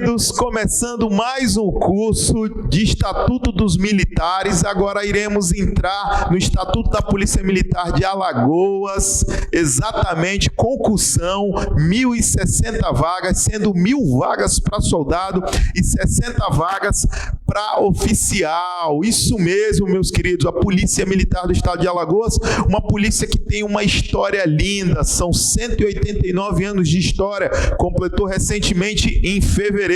queridos, começando mais um curso de Estatuto dos Militares. Agora iremos entrar no Estatuto da Polícia Militar de Alagoas, exatamente concursão, 1.060 vagas, sendo 1.000 vagas para soldado e 60 vagas para oficial. Isso mesmo, meus queridos, a Polícia Militar do Estado de Alagoas, uma polícia que tem uma história linda, são 189 anos de história, completou recentemente em fevereiro,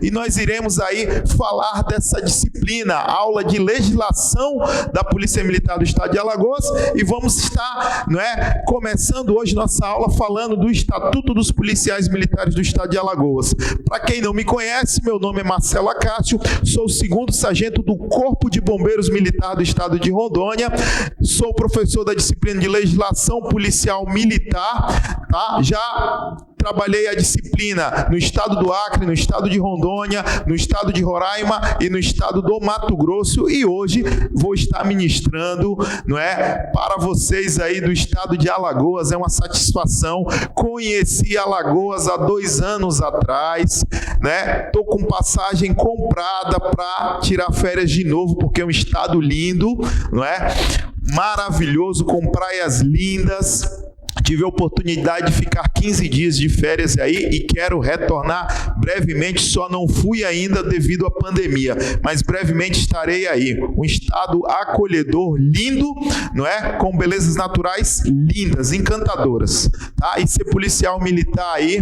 e nós iremos aí falar dessa disciplina, aula de legislação da Polícia Militar do Estado de Alagoas, e vamos estar, começando hoje nossa aula falando do Estatuto dos Policiais Militares do Estado de Alagoas. Para quem não me conhece, meu nome é Marcelo Acácio, sou o segundo sargento do Corpo de Bombeiros Militar do Estado de Rondônia, sou professor da disciplina de legislação policial militar, tá? Já trabalhei a disciplina no estado do Acre, no estado de Rondônia, no estado de Roraima e no estado do Mato Grosso, e hoje vou estar ministrando, para vocês aí do estado de Alagoas. É uma satisfação. Conheci Alagoas há 2 anos atrás, Tô com passagem comprada para tirar férias de novo, porque é um estado lindo, maravilhoso, com praias lindas. Tive a oportunidade de ficar 15 dias de férias aí e quero retornar brevemente, só não fui ainda devido à pandemia, mas brevemente estarei aí. Um estado acolhedor, lindo, com belezas naturais lindas, encantadoras, tá? E ser policial militar aí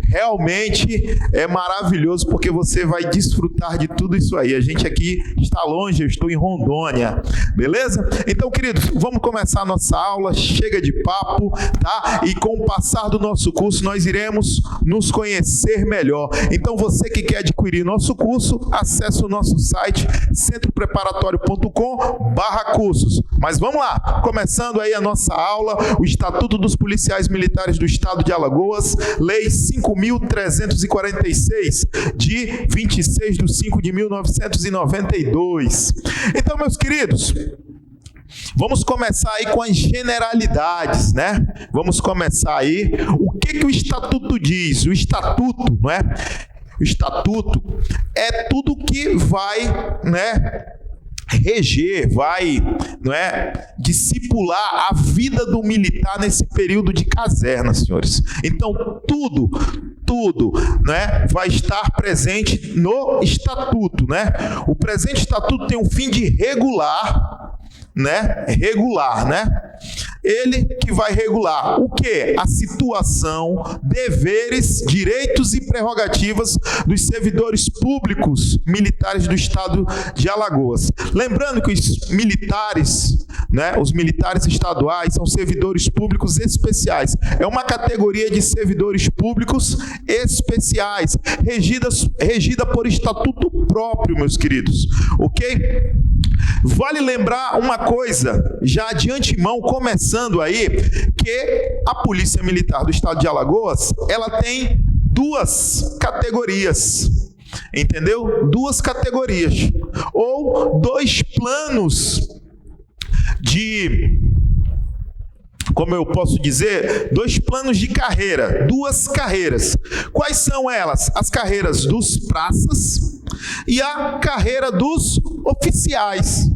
realmente é maravilhoso, porque você vai desfrutar de tudo isso aí. A gente aqui está longe, eu estou em Rondônia, beleza? Então, queridos, vamos começar a nossa aula, chega de papo, tá? E com o passar do nosso curso, nós iremos nos conhecer melhor. Então, você que quer adquirir nosso curso, acesse o nosso site centropreparatório.com/cursos. Mas vamos lá, começando aí a nossa aula, o Estatuto dos Policiais Militares do Estado de Alagoas, Lei 5.346, de 26/5/1992. Então, meus queridos, vamos começar aí com as generalidades, Vamos começar aí. O que o Estatuto diz? O Estatuto, O Estatuto é tudo que vai, reger, vai, discipular a vida do militar nesse período de caserna, senhores. Então, tudo, vai estar presente no Estatuto, O presente Estatuto tem um fim de regular, Ele que vai regular o quê? A situação, deveres, direitos e prerrogativas dos servidores públicos militares do Estado de Alagoas. Lembrando que os militares, os militares estaduais são servidores públicos especiais. É uma categoria de servidores públicos especiais, regida por estatuto próprio, meus queridos. Ok? Vale lembrar uma coisa, já de antemão, começando aí, que a Polícia Militar do Estado de Alagoas, ela tem 2 categorias, entendeu? 2 categorias, ou 2 planos de, como eu posso dizer, 2 planos de carreira, 2 carreiras. Quais são elas? As carreiras dos praças e a carreira dos oficiais.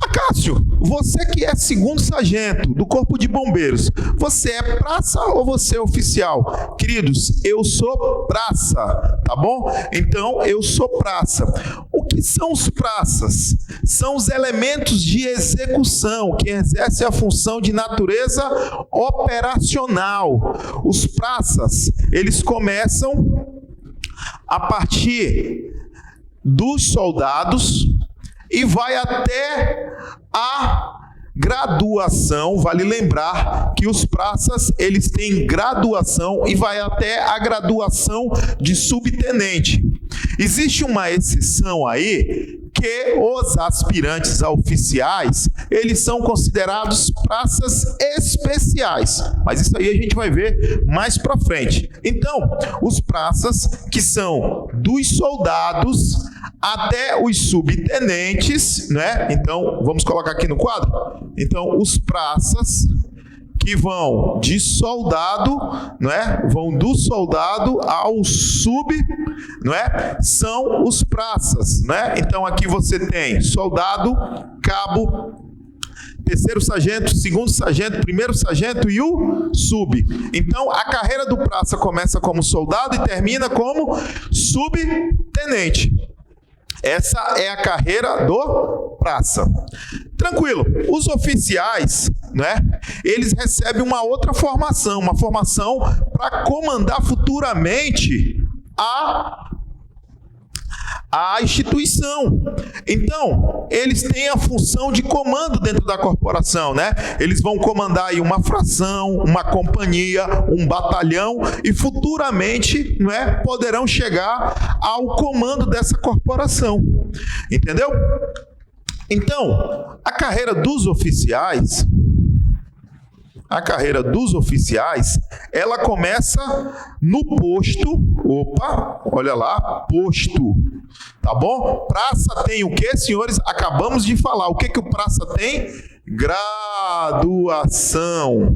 Acácio, você que é segundo sargento do Corpo de Bombeiros, você é praça ou você é oficial? Queridos, eu sou praça, tá bom? Então, eu sou praça. O que são os praças? São os elementos de execução que exercem a função de natureza operacional. Os praças, eles começam a partir dos soldados e vai até a graduação. Vale lembrar que os praças, eles têm graduação e vai até a graduação de subtenente. Existe uma exceção aí, que os aspirantes a oficiais, eles são considerados praças especiais. Mas isso aí a gente vai ver mais para frente. Então, os praças, que são dos soldados até os subtenentes, Então, vamos colocar aqui no quadro. Então, os praças, que vão de soldado, não é? Vão do soldado ao sub, não é? São os praças, né? Então aqui você tem soldado, cabo, terceiro sargento, segundo sargento, primeiro sargento e o sub. Então a carreira do praça começa como soldado e termina como subtenente. Essa é a carreira do praça. Tranquilo. Os oficiais, né, eles recebem uma outra formação, uma formação para comandar futuramente a instituição. Então, eles têm a função de comando dentro da corporação, né? Eles vão comandar aí uma fração, uma companhia, um batalhão e futuramente, não é, poderão chegar ao comando dessa corporação. Entendeu? Então, a carreira dos oficiais, ela começa no posto. Opa, olha lá, posto. Tá bom? Praça tem o quê, senhores? Acabamos de falar. O que o praça tem? Graduação.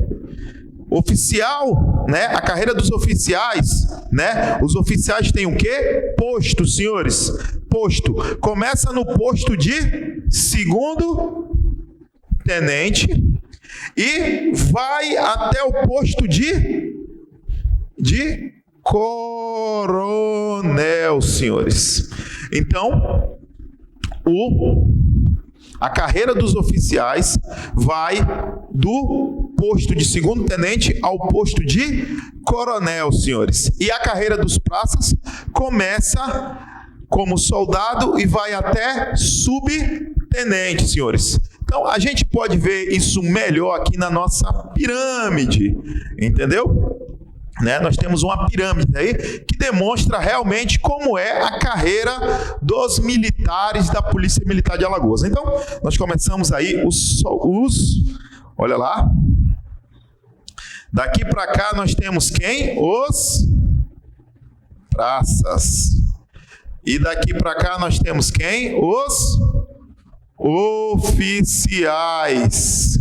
Oficial, né? A carreira dos oficiais, né? Os oficiais têm o quê? Posto, senhores. Posto. Começa no posto de segundo tenente e vai até o posto de coronel, senhores. Então, a carreira dos oficiais vai do posto de segundo tenente ao posto de coronel, senhores. E a carreira dos praças começa como soldado e vai até subtenente, senhores. Então, a gente pode ver isso melhor aqui na nossa pirâmide, entendeu? Né? Nós temos uma pirâmide aí que demonstra realmente como é a carreira dos militares da Polícia Militar de Alagoas. Então, nós começamos aí olha lá. Daqui para cá nós temos quem? Os praças. E daqui para cá nós temos quem? Os oficiais.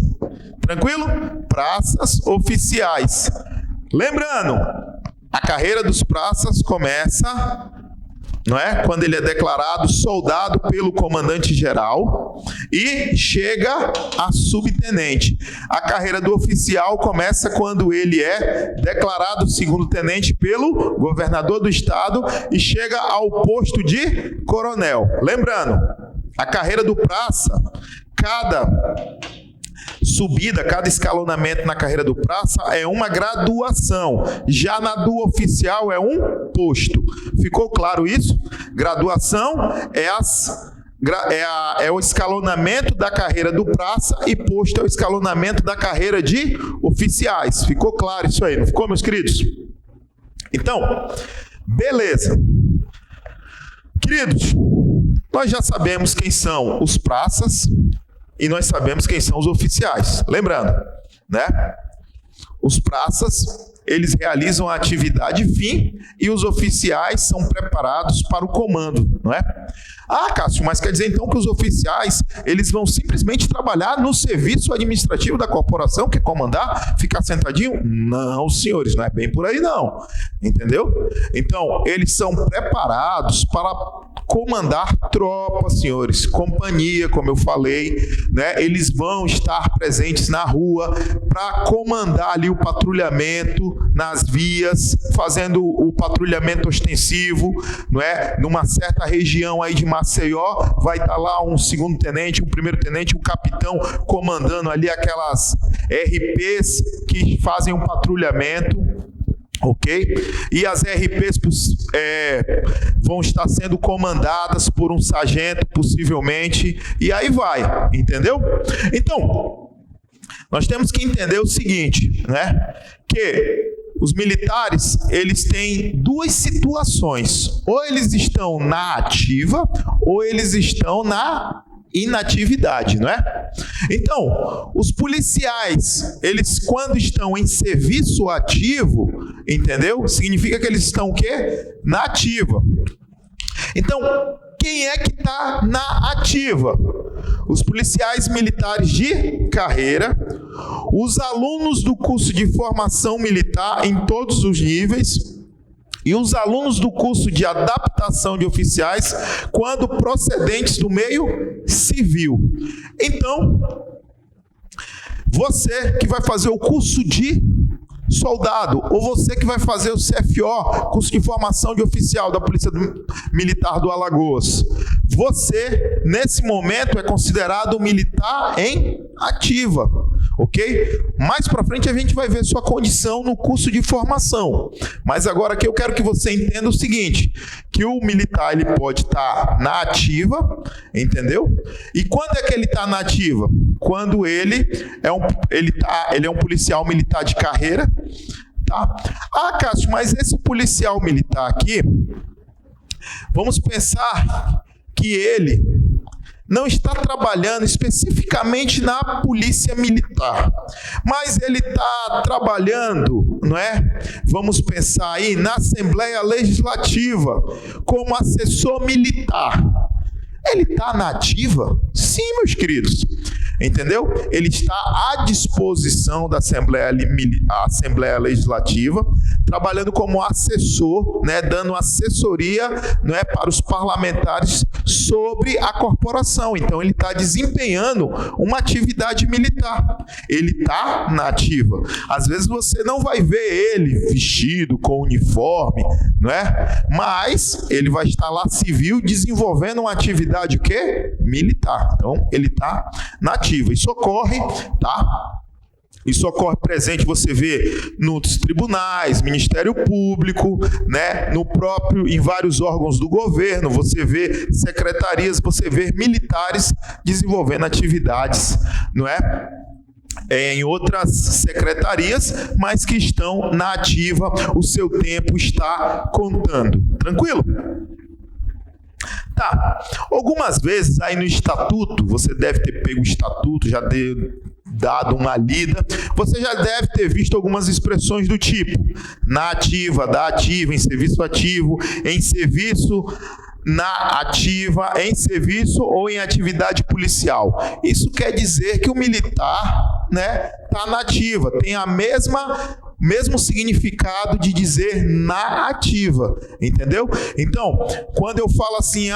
Tranquilo? Praças, oficiais. Lembrando, a carreira dos praças começa, não é? Quando ele é declarado soldado pelo comandante-geral e chega a subtenente. A carreira do oficial começa quando ele é declarado segundo-tenente pelo governador do estado e chega ao posto de coronel. Lembrando, a carreira do praça, cada subida, cada escalonamento na carreira do praça é uma graduação. Já na do oficial é um posto. Ficou claro isso? Graduação é o escalonamento da carreira do praça e posto é o escalonamento da carreira de oficiais. Ficou claro isso aí, não ficou, meus queridos? Então, beleza. Queridos, nós já sabemos quem são os praças e nós sabemos quem são os oficiais. Lembrando, né? Os praças, eles realizam a atividade fim e os oficiais são preparados para o comando, não é? Ah, Cássio, mas quer dizer então que os oficiais, eles vão simplesmente trabalhar no serviço administrativo da corporação, que é comandar, ficar sentadinho? Não, senhores, não é bem por aí não, entendeu? Então, eles são preparados para comandar tropas, senhores, companhia, como eu falei, né? Eles vão estar presentes na rua para comandar ali o patrulhamento nas vias, fazendo o patrulhamento ostensivo, não é? Numa certa região aí de Maceió, vai estar lá um segundo tenente, um primeiro tenente, um capitão comandando ali aquelas RPs que fazem um patrulhamento. Ok? E as RPs vão estar sendo comandadas por um sargento, possivelmente, e aí vai, entendeu? Então, nós temos que entender o seguinte, né? Que os militares, eles têm duas situações. Ou eles estão na ativa, ou eles estão na inatividade, não é? Então, os policiais, eles quando estão em serviço ativo, entendeu? Significa que eles estão o quê? Na ativa. Então, quem é que está na ativa? Os policiais militares de carreira, os alunos do curso de formação militar em todos os níveis e os alunos do curso de adaptação de oficiais quando procedentes do meio civil. Então, você que vai fazer o curso de soldado, ou você que vai fazer o CFO, curso de formação de oficial da Polícia Militar do Alagoas, você, nesse momento, é considerado militar em ativa, ok? Mais para frente a gente vai ver sua condição no curso de formação. Mas agora aqui eu quero que você entenda o seguinte, que o militar ele pode estar na ativa, entendeu? E quando é que ele está na ativa? Quando ele é um policial militar de carreira, tá? Ah, Cássio, mas esse policial militar aqui, vamos pensar que ele não está trabalhando especificamente na polícia militar, mas ele está trabalhando, não é? Vamos pensar aí na Assembleia Legislativa como assessor militar. Ele está na ativa? Sim, meus queridos. Entendeu? Ele está à disposição da Assembleia Legislativa, trabalhando como assessor, né, dando assessoria, né, para os parlamentares sobre a corporação. Então, ele está desempenhando uma atividade militar. Ele está na ativa. Às vezes você não vai ver ele vestido com uniforme, não é? Mas ele vai estar lá civil desenvolvendo uma atividade o quê? Militar. Então, ele está na ativa. Isso ocorre, tá? Isso ocorre presente, você vê nos tribunais, Ministério Público, né? Em vários órgãos do governo, você vê secretarias, você vê militares desenvolvendo atividades, não é? Em outras secretarias, mas que estão na ativa, o seu tempo está contando. Tranquilo? Tá, algumas vezes aí no estatuto, você deve ter pego o estatuto, já dado uma lida, você já deve ter visto algumas expressões do tipo na ativa, da ativa, em serviço ativo, em serviço na ativa, em serviço ou em atividade policial. Isso quer dizer que o militar, né, está na ativa, tem a mesmo significado de dizer na ativa, entendeu? Então, quando eu falo assim,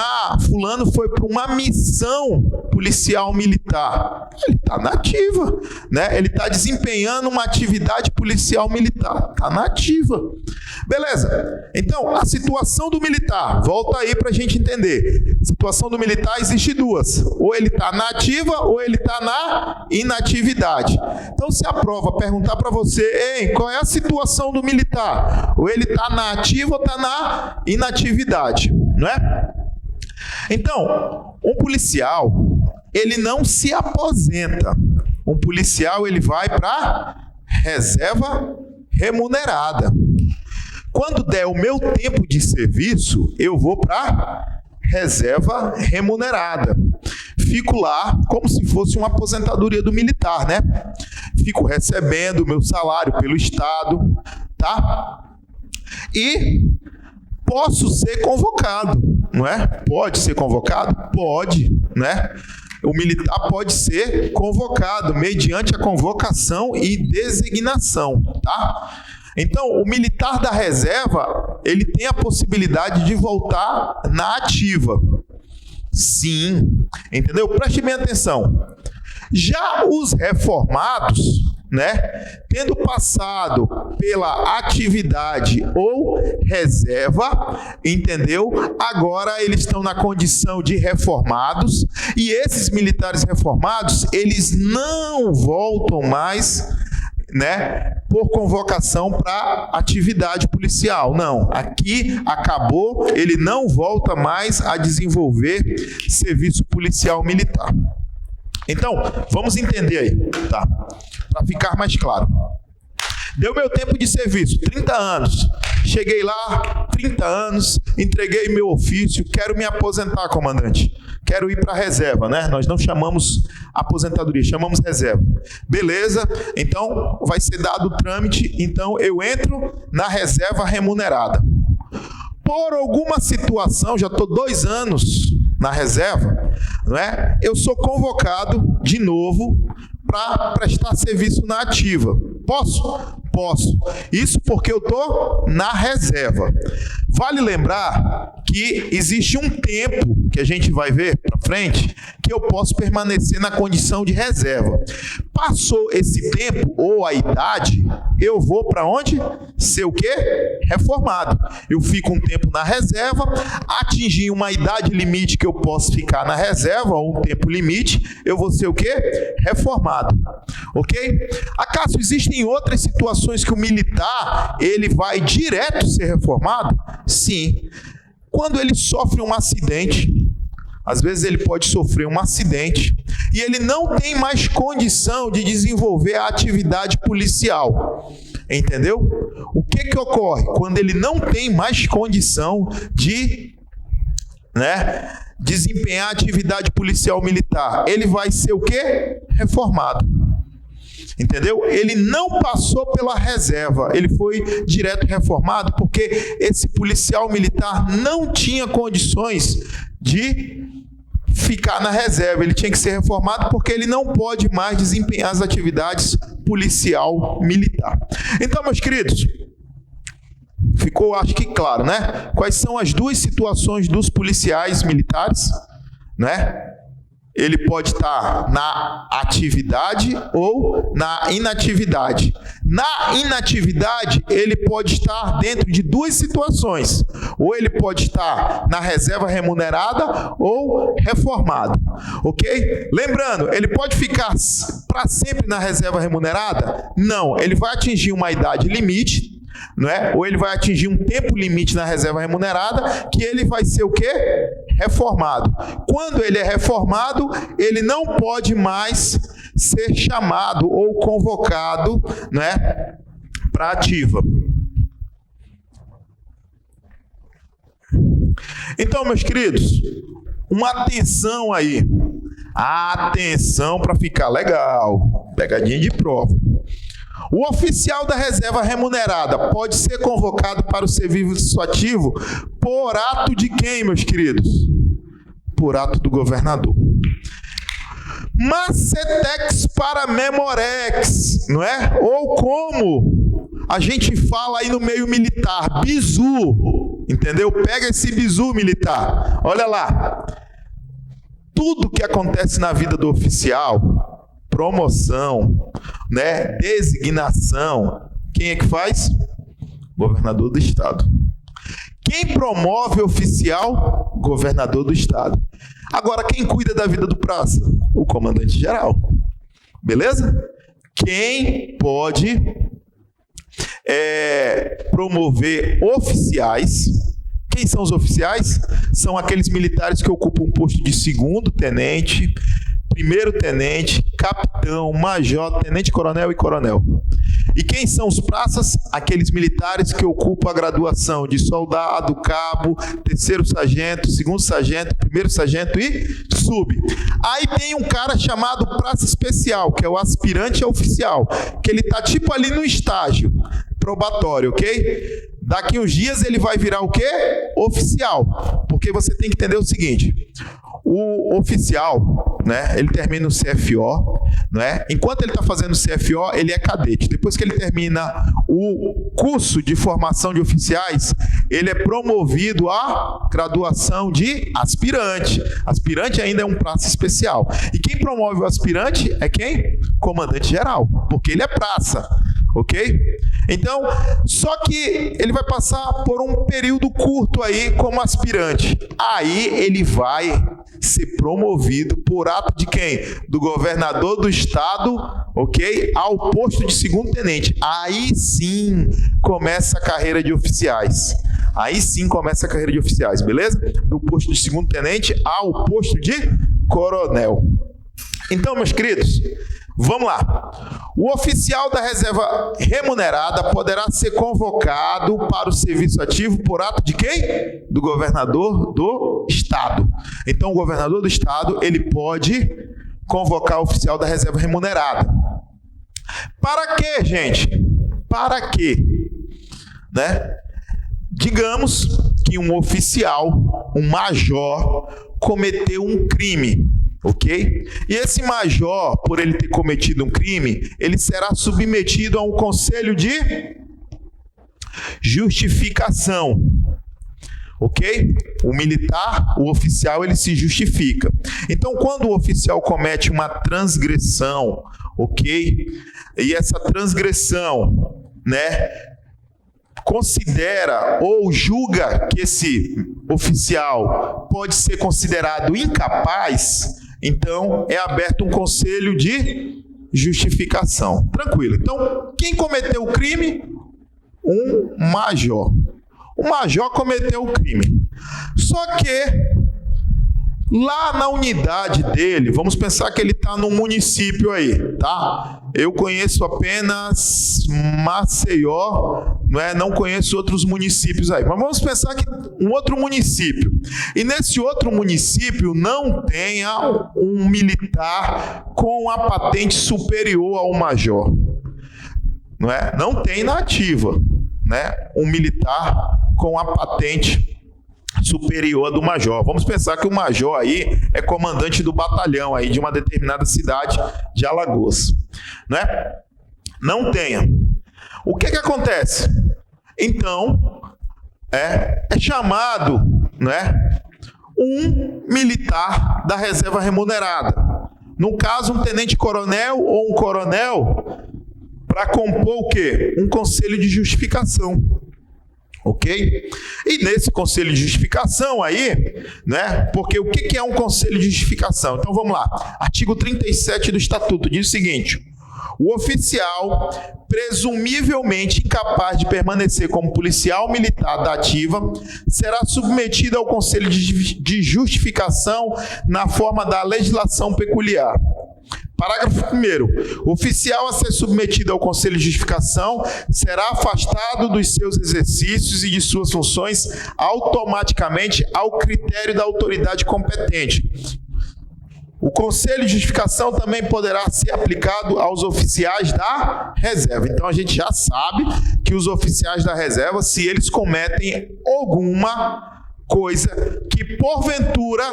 fulano foi para uma missão policial militar, ele está na ativa, né? Ele está desempenhando uma atividade policial militar, está na ativa. Beleza? Então, a situação do militar, volta aí para a gente entender. A situação do militar existe duas, ou ele está na ativa ou ele está na inatividade. Então, se a prova perguntar para você, qual é a situação do militar? Ou ele está na ativa ou está na inatividade, não é? Então, um policial, ele não se aposenta. Um policial, ele vai para reserva remunerada. Quando der o meu tempo de serviço, eu vou para reserva remunerada. Fico lá como se fosse uma aposentadoria do militar, né? Fico recebendo o meu salário pelo Estado, tá? E posso ser convocado, não é? Pode ser convocado? Pode, né? O militar pode ser convocado mediante a convocação e designação, tá? Então, o militar da reserva, ele tem a possibilidade de voltar na ativa. Sim, entendeu? Preste bem atenção. Já os reformados, né, tendo passado pela atividade ou reserva, entendeu? Agora eles estão na condição de reformados e esses militares reformados, eles não voltam mais, né, por convocação para atividade policial. Não, aqui acabou, ele não volta mais a desenvolver serviço policial militar. Então, vamos entender aí, tá? Para ficar mais claro. Deu meu tempo de serviço, 30 anos. Cheguei lá, 30 anos, entreguei meu ofício, quero me aposentar, comandante. Quero ir para a reserva, né? Nós não chamamos aposentadoria, chamamos reserva. Beleza, então vai ser dado o trâmite, então eu entro na reserva remunerada. Por alguma situação, já estou 2 anos na reserva, não é? Eu sou convocado de novo para prestar serviço na ativa. Posso? Posso. Isso porque eu estou na reserva. Vale lembrar que existe um tempo, que a gente vai ver para frente, que eu posso permanecer na condição de reserva. Passou esse tempo, ou a idade, eu vou para onde? Ser o quê? Reformado. Eu fico um tempo na reserva, atingir uma idade limite que eu posso ficar na reserva, ou um tempo limite, eu vou ser o quê? Reformado. Ok? Acaso existem outras situações que o militar, ele vai direto ser reformado? Sim. Quando ele sofre um acidente, às vezes ele pode sofrer um acidente e ele não tem mais condição de desenvolver a atividade policial. Entendeu? O que ocorre? Quando ele não tem mais condição de desempenhar a atividade policial militar, ele vai ser o quê? Reformado. Entendeu? Ele não passou pela reserva, ele foi direto reformado porque esse policial militar não tinha condições de ficar na reserva, ele tinha que ser reformado porque ele não pode mais desempenhar as atividades policial militar. Então, meus queridos, ficou, acho que claro, né? Quais são as duas situações dos policiais militares, né? Ele pode estar na atividade ou na inatividade. Na inatividade, ele pode estar dentro de duas situações. Ou ele pode estar na reserva remunerada ou reformado. Ok? Lembrando, ele pode ficar para sempre na reserva remunerada? Não, ele vai atingir uma idade limite, não é? Ou ele vai atingir um tempo limite na reserva remunerada, que ele vai ser o quê? Reformado. Quando ele é reformado, ele não pode mais ser chamado ou convocado, né, para ativa. Então, meus queridos, uma atenção aí. Atenção para ficar legal. Pegadinha de prova. O oficial da reserva remunerada pode ser convocado para o serviço ativo por ato de quem, meus queridos? Por ato do governador. Macetex para memorex, não é? Ou como a gente fala aí no meio militar, bizu, entendeu? Pega esse bizu militar. Olha lá. Tudo que acontece na vida do oficial, promoção, né, designação, quem é que faz? Governador do estado. Quem promove oficial? Governador do estado. Agora, quem cuida da vida do praça? O comandante geral. Beleza? Quem pode promover oficiais? Quem são os oficiais? São aqueles militares que ocupam o posto de segundo tenente, primeiro tenente, capitão, major, tenente-coronel e coronel. E quem são os praças? Aqueles militares que ocupam a graduação de soldado, cabo, terceiro sargento, segundo sargento, primeiro sargento e sub. Aí tem um cara chamado praça especial, que é o aspirante a oficial, que ele está tipo ali no estágio probatório, ok? Daqui uns dias ele vai virar o quê? Oficial. Porque você tem que entender o seguinte: o oficial, né, ele termina o CFO, né? Enquanto ele está fazendo o CFO, ele é cadete. Depois que ele termina o curso de formação de oficiais, ele é promovido à graduação de aspirante. Aspirante ainda é um praça especial. E quem promove o aspirante é quem? Comandante geral, porque ele é praça. Ok? Então, só que ele vai passar por um período curto aí como aspirante. Aí ele vai ser promovido por ato de quem? Do governador do estado, ok? Ao posto de segundo tenente. Aí sim começa a carreira de oficiais. Aí sim começa a carreira de oficiais, beleza? Do posto de segundo tenente ao posto de coronel. Então, meus queridos, vamos lá. O oficial da reserva remunerada poderá ser convocado para o serviço ativo por ato de quem? Do governador do estado. Então, o governador do estado, ele pode convocar o oficial da reserva remunerada. Para quê, gente? Para quê? Né? Digamos que um oficial, um major, cometeu um crime. ok? E esse major, por ele ter cometido um crime, ele será submetido a um conselho de justificação, ok? O militar, o oficial, ele se justifica. Então, quando o oficial comete uma transgressão, ok? E essa transgressão, né, considera ou julga que esse oficial pode ser considerado incapaz, então é aberto um conselho de justificação. Tranquilo. Então, quem cometeu o crime? Um major. O major cometeu o crime. Só que lá na unidade dele, vamos pensar que ele está num município aí, tá? Eu conheço apenas Maceió, não conheço outros municípios aí. Mas vamos pensar que um outro município. E nesse outro município não tenha um militar com a patente superior ao major. Não tem na ativa, um militar com a patente superior do major. Vamos pensar que o major aí é comandante do batalhão aí de uma determinada cidade de Alagoas, Não tenha. O que acontece? Então, é chamado, um militar da reserva remunerada. No caso, um tenente-coronel ou um coronel, para compor o quê? Um conselho de justificação. Ok? E nesse conselho de justificação aí, porque o que é um conselho de justificação? Então vamos lá. Artigo 37 do Estatuto diz o seguinte: o oficial presumivelmente incapaz de permanecer como policial militar da ativa será submetido ao conselho de justificação na forma da legislação peculiar. Parágrafo 1º. O oficial a ser submetido ao conselho de justificação será afastado dos seus exercícios e de suas funções automaticamente ao critério da autoridade competente. O conselho de justificação também poderá ser aplicado aos oficiais da reserva. Então a gente já sabe que os oficiais da reserva, se eles cometem alguma coisa que porventura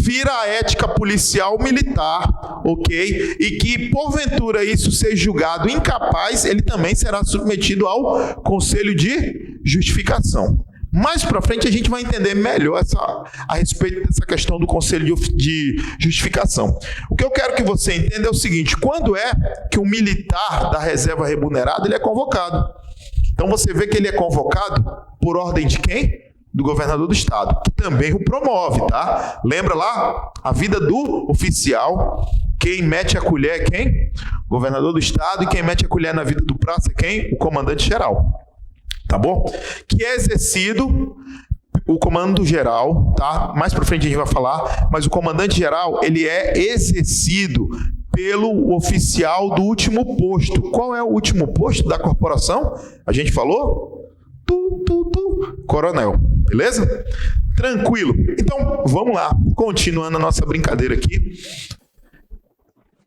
fira a ética policial militar, ok? E que porventura isso seja julgado incapaz, ele também será submetido ao conselho de justificação. Mais para frente a gente vai entender melhor a respeito dessa questão do conselho de justificação. O que eu quero que você entenda é o seguinte: quando é que o militar da reserva remunerada ele é convocado? Então você vê que ele é convocado por ordem de quem? Do governador do estado, que também o promove, tá? Lembra lá? A vida do oficial, quem mete a colher é quem? O governador do estado, e quem mete a colher na vida do praça é quem? O comandante geral. Tá bom? Que é exercido o comando geral, tá? Mais para frente a gente vai falar, mas o comandante geral, ele é exercido pelo oficial do último posto. Qual é o último posto da corporação? A gente falou? Coronel. Beleza? Tranquilo. Então, vamos lá. Continuando a nossa brincadeira aqui.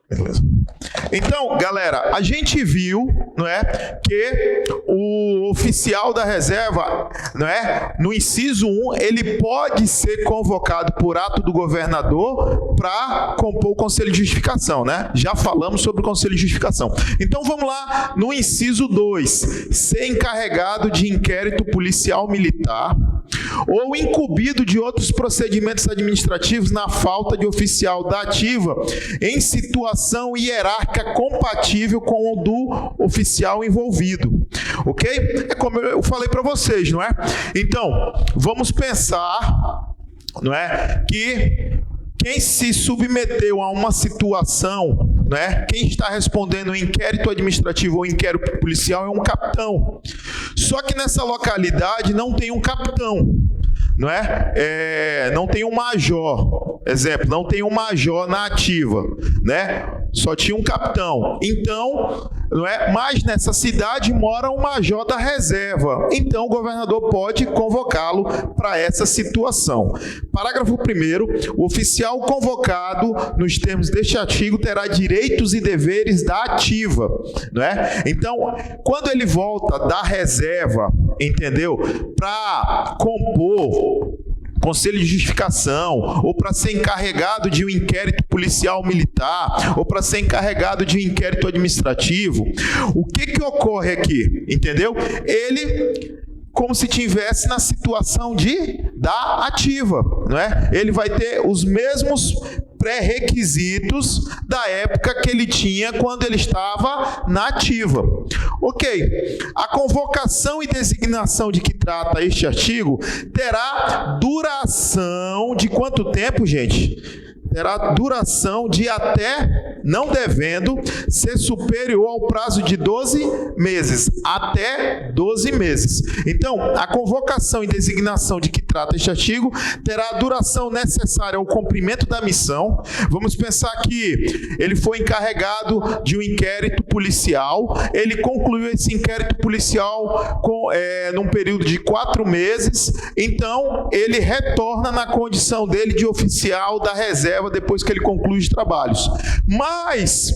Beleza. Então, galera, a gente viu, que o oficial da reserva, no inciso 1, ele pode ser convocado por ato do governador para compor o conselho de justificação, Já falamos sobre o conselho de justificação. Então, vamos lá no inciso 2, ser encarregado de inquérito policial militar ou incumbido de outros procedimentos administrativos na falta de oficial da ativa em situação hierárquica compatível com o do oficial envolvido. Ok? É como eu falei para vocês, Então, vamos pensar, que quem se submeteu a uma situação, quem está respondendo o inquérito administrativo ou inquérito policial é um capitão. Só que nessa localidade não tem um capitão, não tem um major. Exemplo, não tem um major na ativa, Só tinha um capitão. Então, mas nessa cidade mora um major da reserva. Então, o governador pode convocá-lo para essa situação. Parágrafo 1º. O oficial convocado, nos termos deste artigo, terá direitos e deveres da ativa, Então, quando ele volta da reserva, entendeu? Para compor conselho de justificação, ou para ser encarregado de um inquérito policial militar, ou para ser encarregado de um inquérito administrativo, o que ocorre aqui? Entendeu? Ele, como se tivesse na situação da ativa, não é? Ele vai ter os mesmos pré-requisitos da época que ele tinha quando ele estava na ativa. Ok. A convocação e designação de que trata este artigo terá duração de quanto tempo, gente? Terá duração de até, não devendo, ser superior ao prazo de 12 meses. Até 12 meses. Então, a convocação e designação de que trata este artigo terá a duração necessária ao cumprimento da missão. Vamos pensar que ele foi encarregado de um inquérito policial, ele concluiu esse inquérito policial num período de 4 meses, então ele retorna na condição dele de oficial da reserva depois que ele conclui os trabalhos. Mas,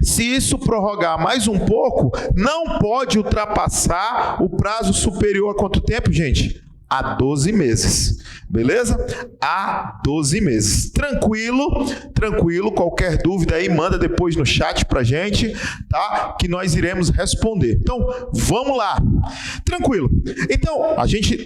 se isso prorrogar mais um pouco, não pode ultrapassar o prazo superior a quanto tempo, gente? A 12 meses. Beleza? A 12 meses. Tranquilo? Tranquilo. Qualquer dúvida aí, manda depois no chat pra gente, tá? Que nós iremos responder. Então, vamos lá. Tranquilo. Então,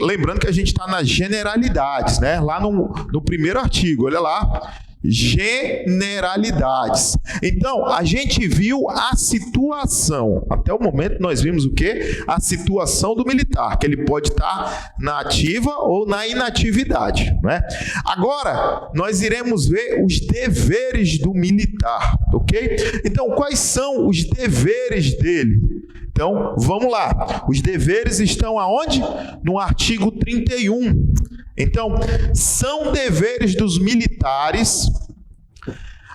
lembrando que a gente está nas generalidades, né? Lá no primeiro artigo, olha lá. Generalidades. Então, a gente viu a situação. Até o momento nós vimos o quê? A situação do militar, que ele pode estar na ativa ou na inatividade, né? Agora, nós iremos ver os deveres do militar, ok? Então, quais são os deveres dele? Então, vamos lá. Os deveres estão aonde? No artigo 31. Então, são deveres dos militares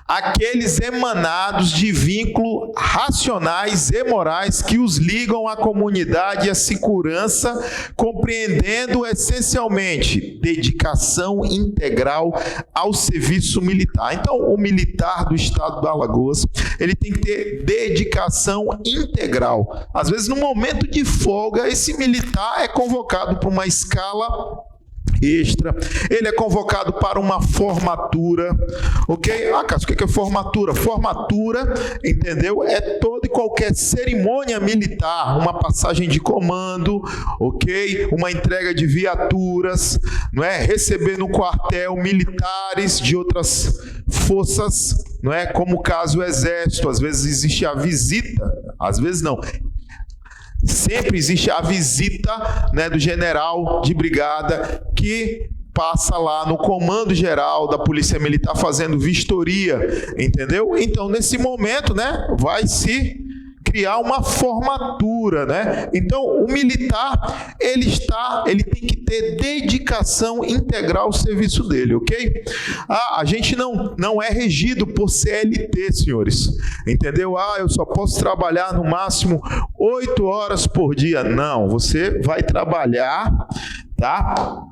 aqueles emanados de vínculos racionais e morais que os ligam à comunidade e à segurança, compreendendo essencialmente dedicação integral ao serviço militar. Então, o militar do estado do Alagoas, ele tem que ter dedicação integral. Às vezes, no momento de folga, esse militar é convocado para uma escala extra, ele é convocado para uma formatura, ok? Cássio, o que é formatura? Formatura, entendeu? É toda e qualquer cerimônia militar, uma passagem de comando, ok? Uma entrega de viaturas, não é? Receber no quartel militares de outras forças, não é? Como o caso do Exército, às vezes existe a visita, às vezes não. Sempre existe a visita, né, do general de brigada que passa lá no comando geral da Polícia Militar fazendo vistoria, entendeu? Então, nesse momento, né, vai se criar uma formatura, né? Então, o militar, ele tem que ter dedicação integral ao serviço dele, ok? A gente não é regido por CLT, senhores, entendeu? Eu só posso trabalhar no máximo 8 horas por dia. Não, você vai trabalhar, tá?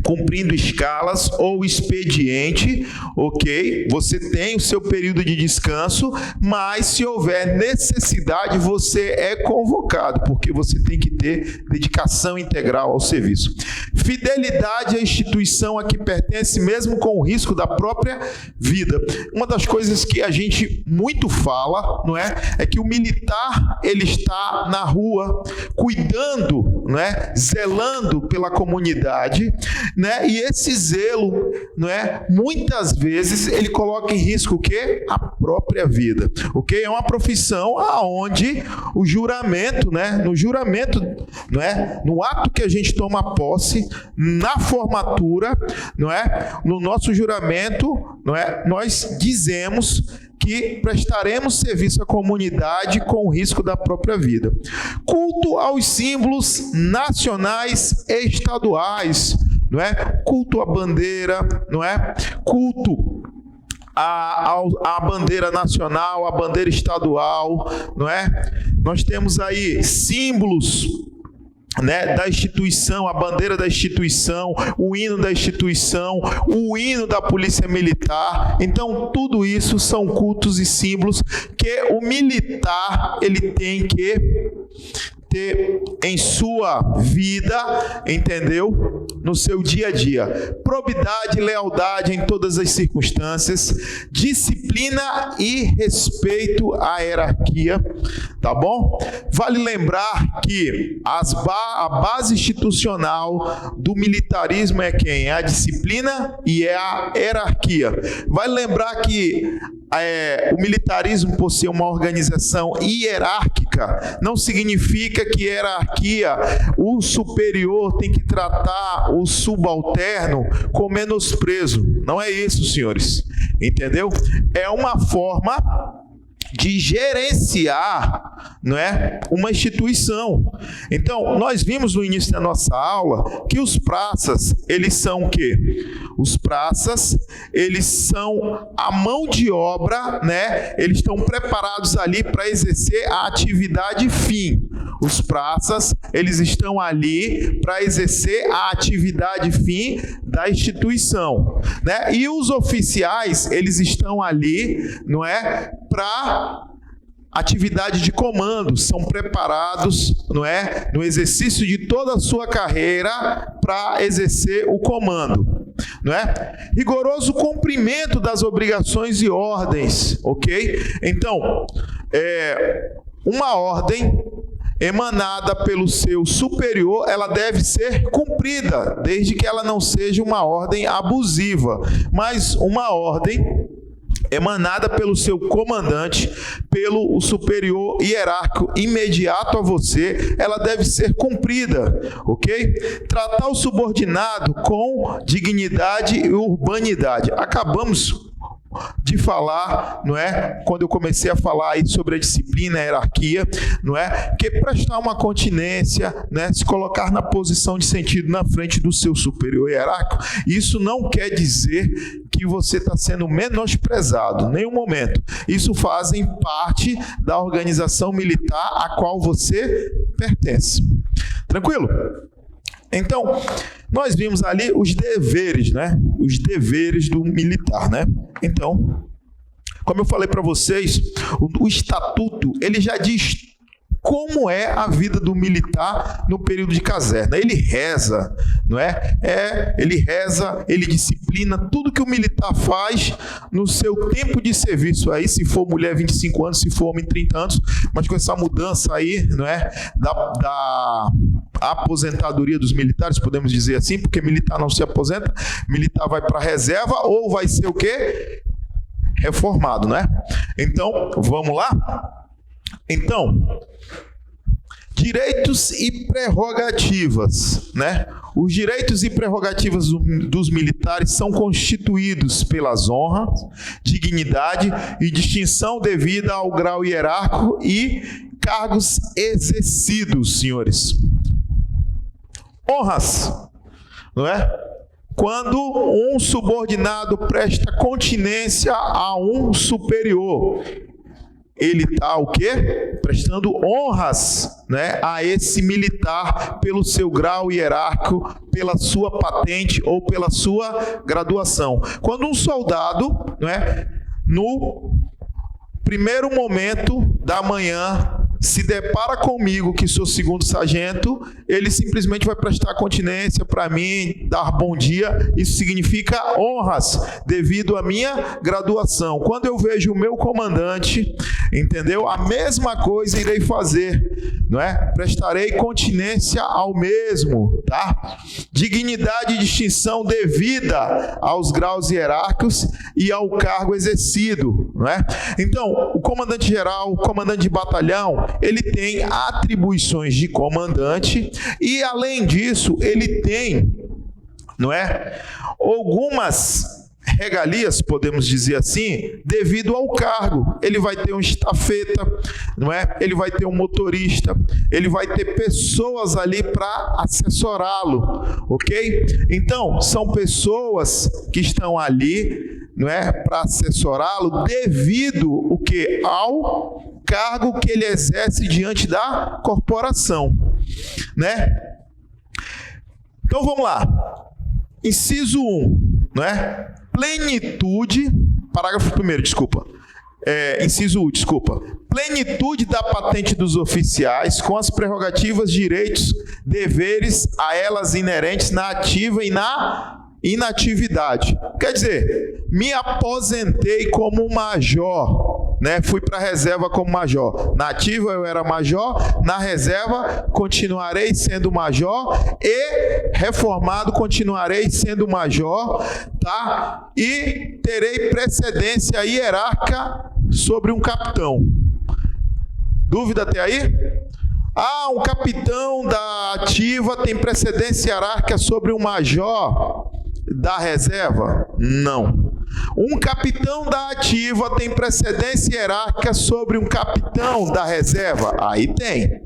Cumprindo escalas ou expediente, ok? Você tem o seu período de descanso, mas se houver necessidade, você é convocado, porque você tem que ter dedicação integral ao serviço. Fidelidade à instituição a que pertence, mesmo com o risco da própria vida. Uma das coisas que a gente muito fala, não é? É que o militar, ele está na rua, cuidando, não é? Zelando pela comunidade, né? E esse zelo, não é? Muitas vezes ele coloca em risco o quê? A própria vida, ok? É uma profissão aonde o juramento, né? No juramento, não é? No ato que a gente toma posse, na formatura, não é? No nosso juramento, não é? Nós dizemos que prestaremos serviço à comunidade com o risco da própria vida. Culto aos símbolos nacionais e estaduais, não é? Culto à bandeira, não é? Culto à bandeira nacional, à bandeira estadual, não é? Nós temos aí símbolos, né, da instituição, a bandeira da instituição, o hino da instituição, o hino da Polícia Militar. Então, tudo isso são cultos e símbolos que o militar ele tem que ter em sua vida, entendeu? No seu dia a dia. Probidade e lealdade em todas as circunstâncias, disciplina e respeito à hierarquia, tá bom? Vale lembrar que a base institucional do militarismo é quem? É a disciplina e é a hierarquia. Vale lembrar que o militarismo, por ser uma organização hierárquica, não significa que hierarquia, o superior tem que tratar o subalterno com menosprezo. Não é isso, senhores. Entendeu? É uma forma de gerenciar, não é, uma instituição. Então, nós vimos no início da nossa aula que os praças, eles são o quê? Os praças, eles são a mão de obra, né? Eles estão preparados ali para exercer a atividade fim. Os praças, eles estão ali para exercer a atividade fim da instituição, né? E os oficiais, eles estão ali, não é, para atividade de comando, são preparados, não é, no exercício de toda a sua carreira para exercer o comando, não é? Rigoroso cumprimento das obrigações e ordens, ok? Então, uma ordem emanada pelo seu superior, ela deve ser cumprida, desde que ela não seja uma ordem abusiva, mas uma ordem emanada pelo seu comandante, pelo superior hierárquico imediato a você, ela deve ser cumprida, ok? Tratar o subordinado com dignidade e urbanidade. Acabamos de falar, não é? Quando eu comecei a falar aí sobre a disciplina, a hierarquia, não é? Que prestar uma continência, né? Se colocar na posição de sentido na frente do seu superior hierárquico, isso não quer dizer que você está sendo menosprezado, em nenhum momento. Isso fazem parte da organização militar a qual você pertence. Tranquilo? Então, nós vimos ali os deveres, né? Os deveres do militar, né? Então, como eu falei para vocês, o estatuto, ele já diz como é a vida do militar no período de caserna. Ele reza, não é? Ele reza, ele disciplina tudo que o militar faz no seu tempo de serviço aí, se for mulher 25 anos, se for homem 30 anos, mas com essa mudança aí, não é? Da aposentadoria dos militares, podemos dizer assim, porque militar não se aposenta, militar vai para a reserva ou vai ser o quê? Reformado, né? Então, vamos lá? Então, direitos e prerrogativas, né? Os direitos e prerrogativas dos militares são constituídos pelas honras, dignidade e distinção devida ao grau hierárquico e cargos exercidos, senhores. Honras, não é? Quando um subordinado presta continência a um superior, ele está o quê? Prestando honras, né, a esse militar pelo seu grau hierárquico, pela sua patente ou pela sua graduação. Quando um soldado, né, no primeiro momento da manhã, se depara comigo, que sou segundo sargento, ele simplesmente vai prestar continência para mim, dar bom dia. Isso significa honras, devido à minha graduação. Quando eu vejo o meu comandante, entendeu? A mesma coisa irei fazer, não é? Prestarei continência ao mesmo, tá? Dignidade e distinção devida aos graus hierárquicos e ao cargo exercido, não é? Então, o comandante-geral, o comandante de batalhão, ele tem atribuições de comandante e, além disso, ele tem, não é, algumas regalias, podemos dizer assim, devido ao cargo. Ele vai ter um estafeta, não é? Ele vai ter um motorista, ele vai ter pessoas ali para assessorá-lo, ok? Então, são pessoas que estão ali, não é, para assessorá-lo devido o que? Ao cargo que ele exerce diante da corporação, né? Então vamos lá. Inciso 1, não é? Plenitude, parágrafo 1º, desculpa. Inciso U, desculpa. Plenitude da patente dos oficiais com as prerrogativas, direitos, deveres a elas inerentes na ativa e na inatividade. Quer dizer, me aposentei como major, né? Fui para a reserva como major. Na ativa eu era major, na reserva continuarei sendo major e reformado continuarei sendo major, tá? E terei precedência hierárquica sobre um capitão. Dúvida até aí? Um capitão da ativa tem precedência hierárquica sobre um major da reserva? Não. Um capitão da ativa tem precedência hierárquica sobre um capitão da reserva? Aí tem,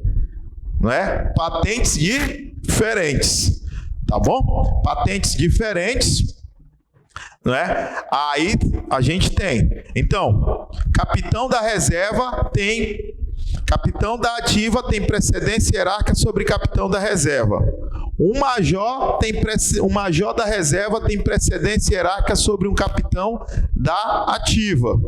não é? Patentes diferentes, tá bom? Patentes diferentes, não é? Aí a gente tem. Então, capitão da reserva tem, capitão da ativa tem precedência hierárquica sobre capitão da reserva. Um major da reserva tem precedência hierárquica sobre um capitão da ativa,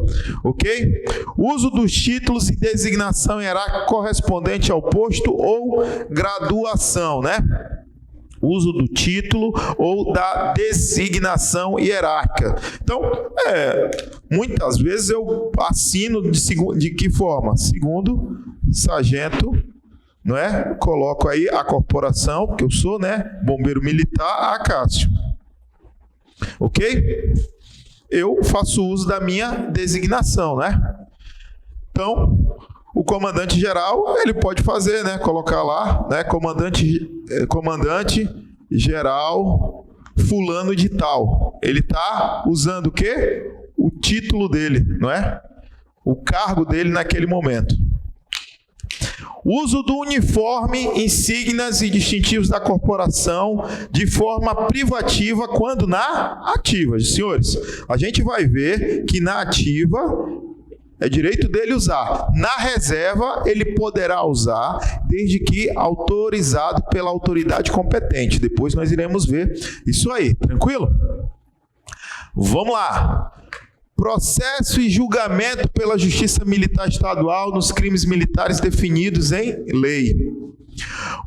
ok? Uso dos títulos e designação hierárquica correspondente ao posto ou graduação, né? Uso do título ou da designação hierárquica. Então, muitas vezes eu assino de que forma? Segundo sargento, não é? Coloco aí a corporação, que eu sou, né? Bombeiro militar, Acácio. Ok? Eu faço uso da minha designação, né? Então, o comandante geral, ele pode fazer, né? Colocar lá, né? Comandante geral fulano de tal. Ele está usando o quê? O título dele, não é? O cargo dele naquele momento. Uso do uniforme, insígnias e distintivos da corporação de forma privativa quando na ativa. Senhores, a gente vai ver que na ativa é direito dele usar. Na reserva, ele poderá usar, desde que autorizado pela autoridade competente. Depois nós iremos ver isso aí. Tranquilo? Vamos lá. Processo e julgamento pela Justiça Militar Estadual nos crimes militares definidos em lei.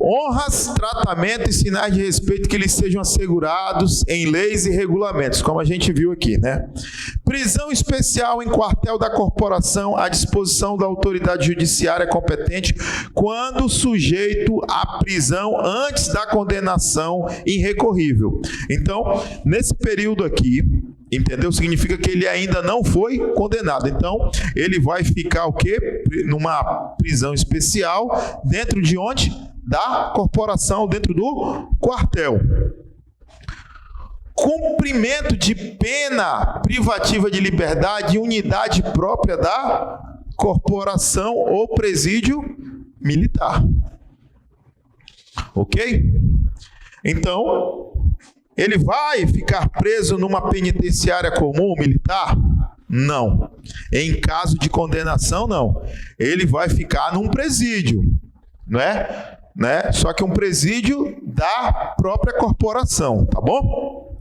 Honras, tratamento e sinais de respeito que lhes sejam assegurados em leis e regulamentos, como a gente viu aqui, né? Prisão especial em quartel da corporação à disposição da autoridade judiciária competente quando sujeito à prisão antes da condenação irrecorrível. Então, nesse período aqui, entendeu? Significa que ele ainda não foi condenado. Então, ele vai ficar o quê? Numa prisão especial, dentro de onde? Da corporação, dentro do quartel. Cumprimento de pena privativa de liberdade em unidade própria da corporação ou presídio militar. Ok? Então, ele vai ficar preso numa penitenciária comum militar? Não. Em caso de condenação, não. Ele vai ficar num presídio, não é? Né? Só que um presídio da própria corporação, tá bom?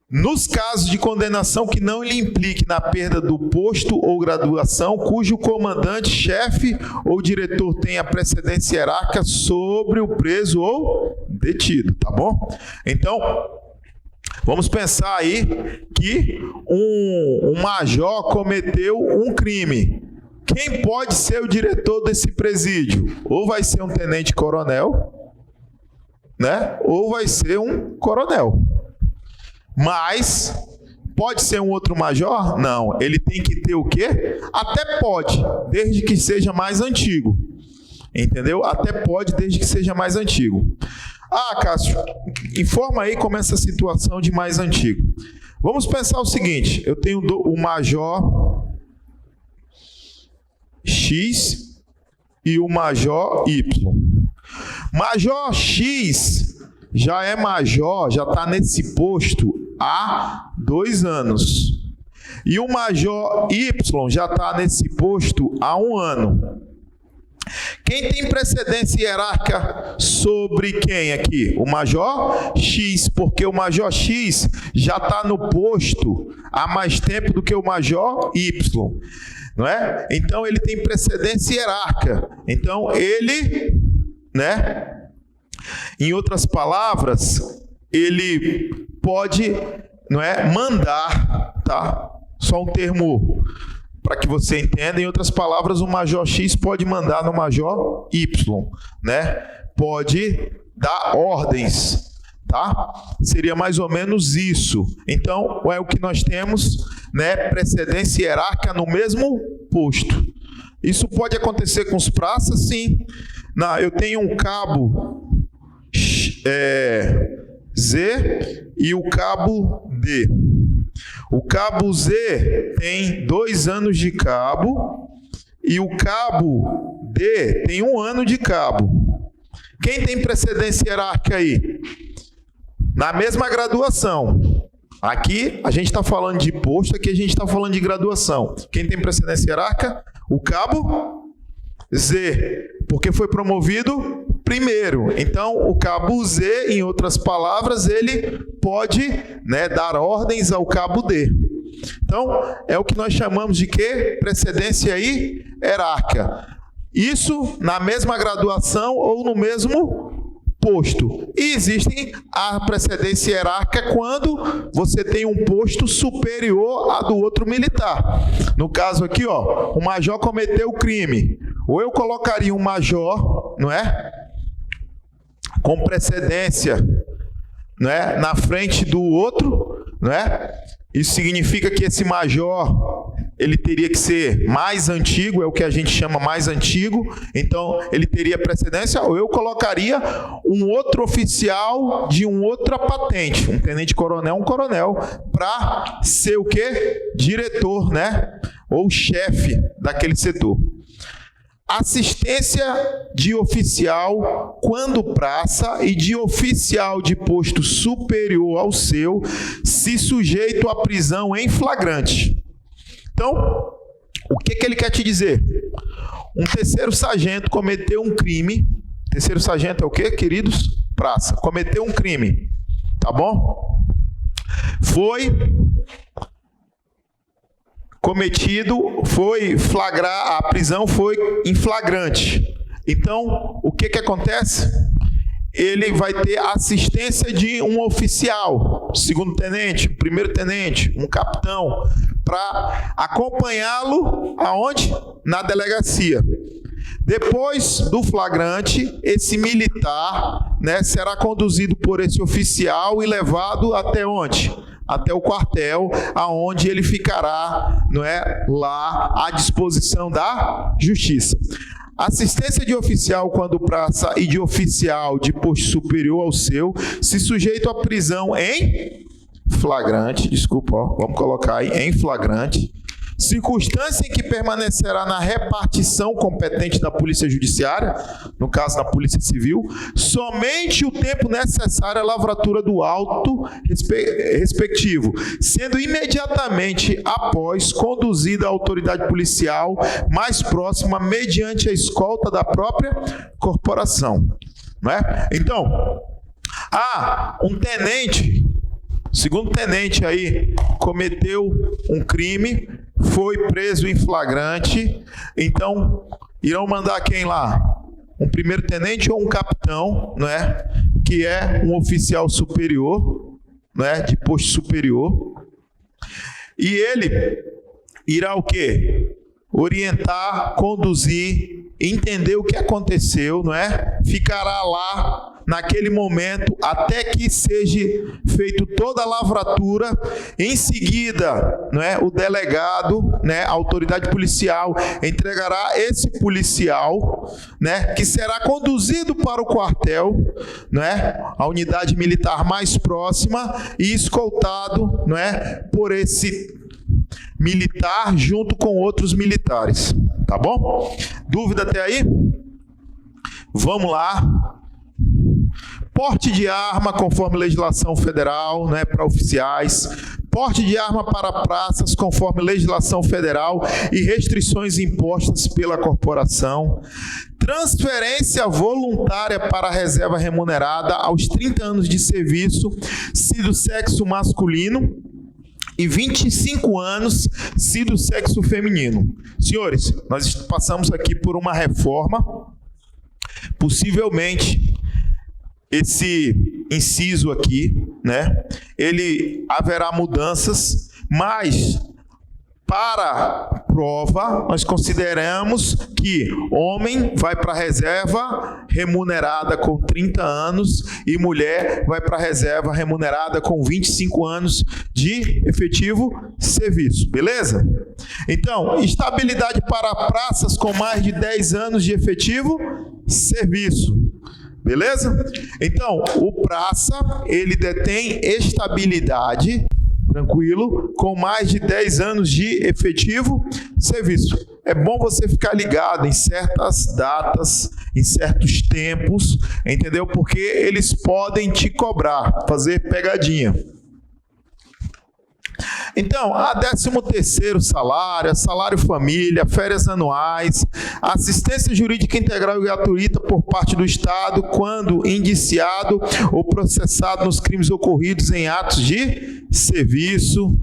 Nos casos de condenação que não lhe implique na perda do posto ou graduação, cujo comandante, chefe ou diretor tenha precedência hierárquica sobre o preso ou detido, tá bom? Então, vamos pensar aí que um major cometeu um crime. Quem pode ser o diretor desse presídio? Ou vai ser um tenente-coronel, né? Ou vai ser um coronel. Mas pode ser um outro major? Não. Ele tem que ter o quê? Até pode, desde que seja mais antigo. Entendeu? Até pode, desde que seja mais antigo. Cássio, informa aí como é essa situação de mais antigo. Vamos pensar o seguinte, eu tenho o major X e o major Y. Major X já é major, já está nesse posto há 2 anos. E o major Y já está nesse posto há 1 ano. Quem tem precedência hierárquica sobre quem aqui? O Major X, porque o Major X já está no posto há mais tempo do que o Major Y, não é? Então ele tem precedência hierárquica. Então ele, né? Em outras palavras, ele pode, não é, mandar, tá? Só um termo para que você entenda. Em outras palavras, o Major X pode mandar no Major Y, né? Pode dar ordens, tá? Seria mais ou menos isso. Então, é o que nós temos, né? Precedência hierárquica no mesmo posto. Isso pode acontecer com os praças, sim. Eu tenho um cabo Z e o cabo D. O cabo Z tem 2 anos de cabo e o cabo D tem 1 ano de cabo. Quem tem precedência hierárquica aí? Na mesma graduação. Aqui a gente está falando de posto, aqui a gente está falando de graduação. Quem tem precedência hierárquica? O cabo Z, porque foi promovido primeiro. Então, o cabo Z, em outras palavras, ele pode, né, dar ordens ao cabo D. Então, é o que nós chamamos de quê? Precedência hierárquica. Isso na mesma graduação ou no mesmo posto. E existe a precedência hierárquica quando você tem um posto superior a do outro militar. No caso aqui, ó, o major cometeu o crime. Ou eu colocaria um major, não é? Com precedência, não é? Na frente do outro, não é? Isso significa que esse major, ele teria que ser mais antigo, é o que a gente chama mais antigo, então ele teria precedência, ou eu colocaria um outro oficial de uma outra patente, um tenente-coronel, um coronel, para ser o quê? Diretor, né? Ou chefe daquele setor. Assistência de oficial quando praça e de oficial de posto superior ao seu, se sujeito à prisão em flagrante. Então, o que ele quer te dizer? Um terceiro sargento cometeu um crime. Terceiro sargento é o quê, queridos? Praça. Cometeu um crime. Tá bom? Foi cometido, foi flagrar, a prisão foi em flagrante. Então, o que acontece? Ele vai ter assistência de um oficial, segundo tenente, primeiro tenente, um capitão, para acompanhá-lo aonde? Na delegacia. Depois do flagrante, esse militar, né, será conduzido por esse oficial e levado até onde? Até o quartel, aonde ele ficará, não é, lá à disposição da justiça. Assistência de oficial quando praça e de oficial de posto superior ao seu, se sujeito à prisão em flagrante, desculpa, ó, vamos colocar aí, em flagrante, circunstância em que permanecerá na repartição competente da Polícia Judiciária, no caso da Polícia Civil, somente o tempo necessário à lavratura do auto respectivo, sendo imediatamente após conduzida à autoridade policial mais próxima mediante a escolta da própria corporação. Não é? Então, um tenente, segundo tenente aí, cometeu um crime, foi preso em flagrante, então irão mandar quem lá? Um primeiro tenente ou um capitão, não é? Que é um oficial superior, não é? De posto superior. E ele irá o quê? Orientar, conduzir, entender o que aconteceu, não é? Ficará lá naquele momento até que seja feito toda a lavratura. Em seguida, não é, o delegado, né, a autoridade policial entregará esse policial, né, que será conduzido para o quartel, né, a unidade militar mais próxima e escoltado, não é, por esse militar junto com outros militares. Tá bom? Dúvida até aí? Vamos lá. Porte de arma conforme legislação federal, né, para oficiais. Porte de arma para praças conforme legislação federal e restrições impostas pela corporação. transferência voluntária para a reserva remunerada aos 30 anos de serviço, se do sexo masculino, e 25 anos, se do sexo feminino. Senhores, nós passamos aqui por uma reforma, possivelmente esse inciso aqui, né, ele haverá mudanças, mas para prova, nós consideramos que homem vai para a reserva remunerada com 30 anos e mulher vai para a reserva remunerada com 25 anos de efetivo serviço, beleza? Então, estabilidade para praças com mais de 10 anos de efetivo serviço. Beleza? Então, o praça, ele detém estabilidade, tranquilo, com mais de 10 anos de efetivo serviço. É bom você ficar ligado em certas datas, em certos tempos, entendeu? Porque eles podem te cobrar, fazer pegadinha. Então, a 13º salário, salário família, férias anuais, assistência jurídica integral e gratuita por parte do Estado quando indiciado ou processado nos crimes ocorridos em atos de serviço.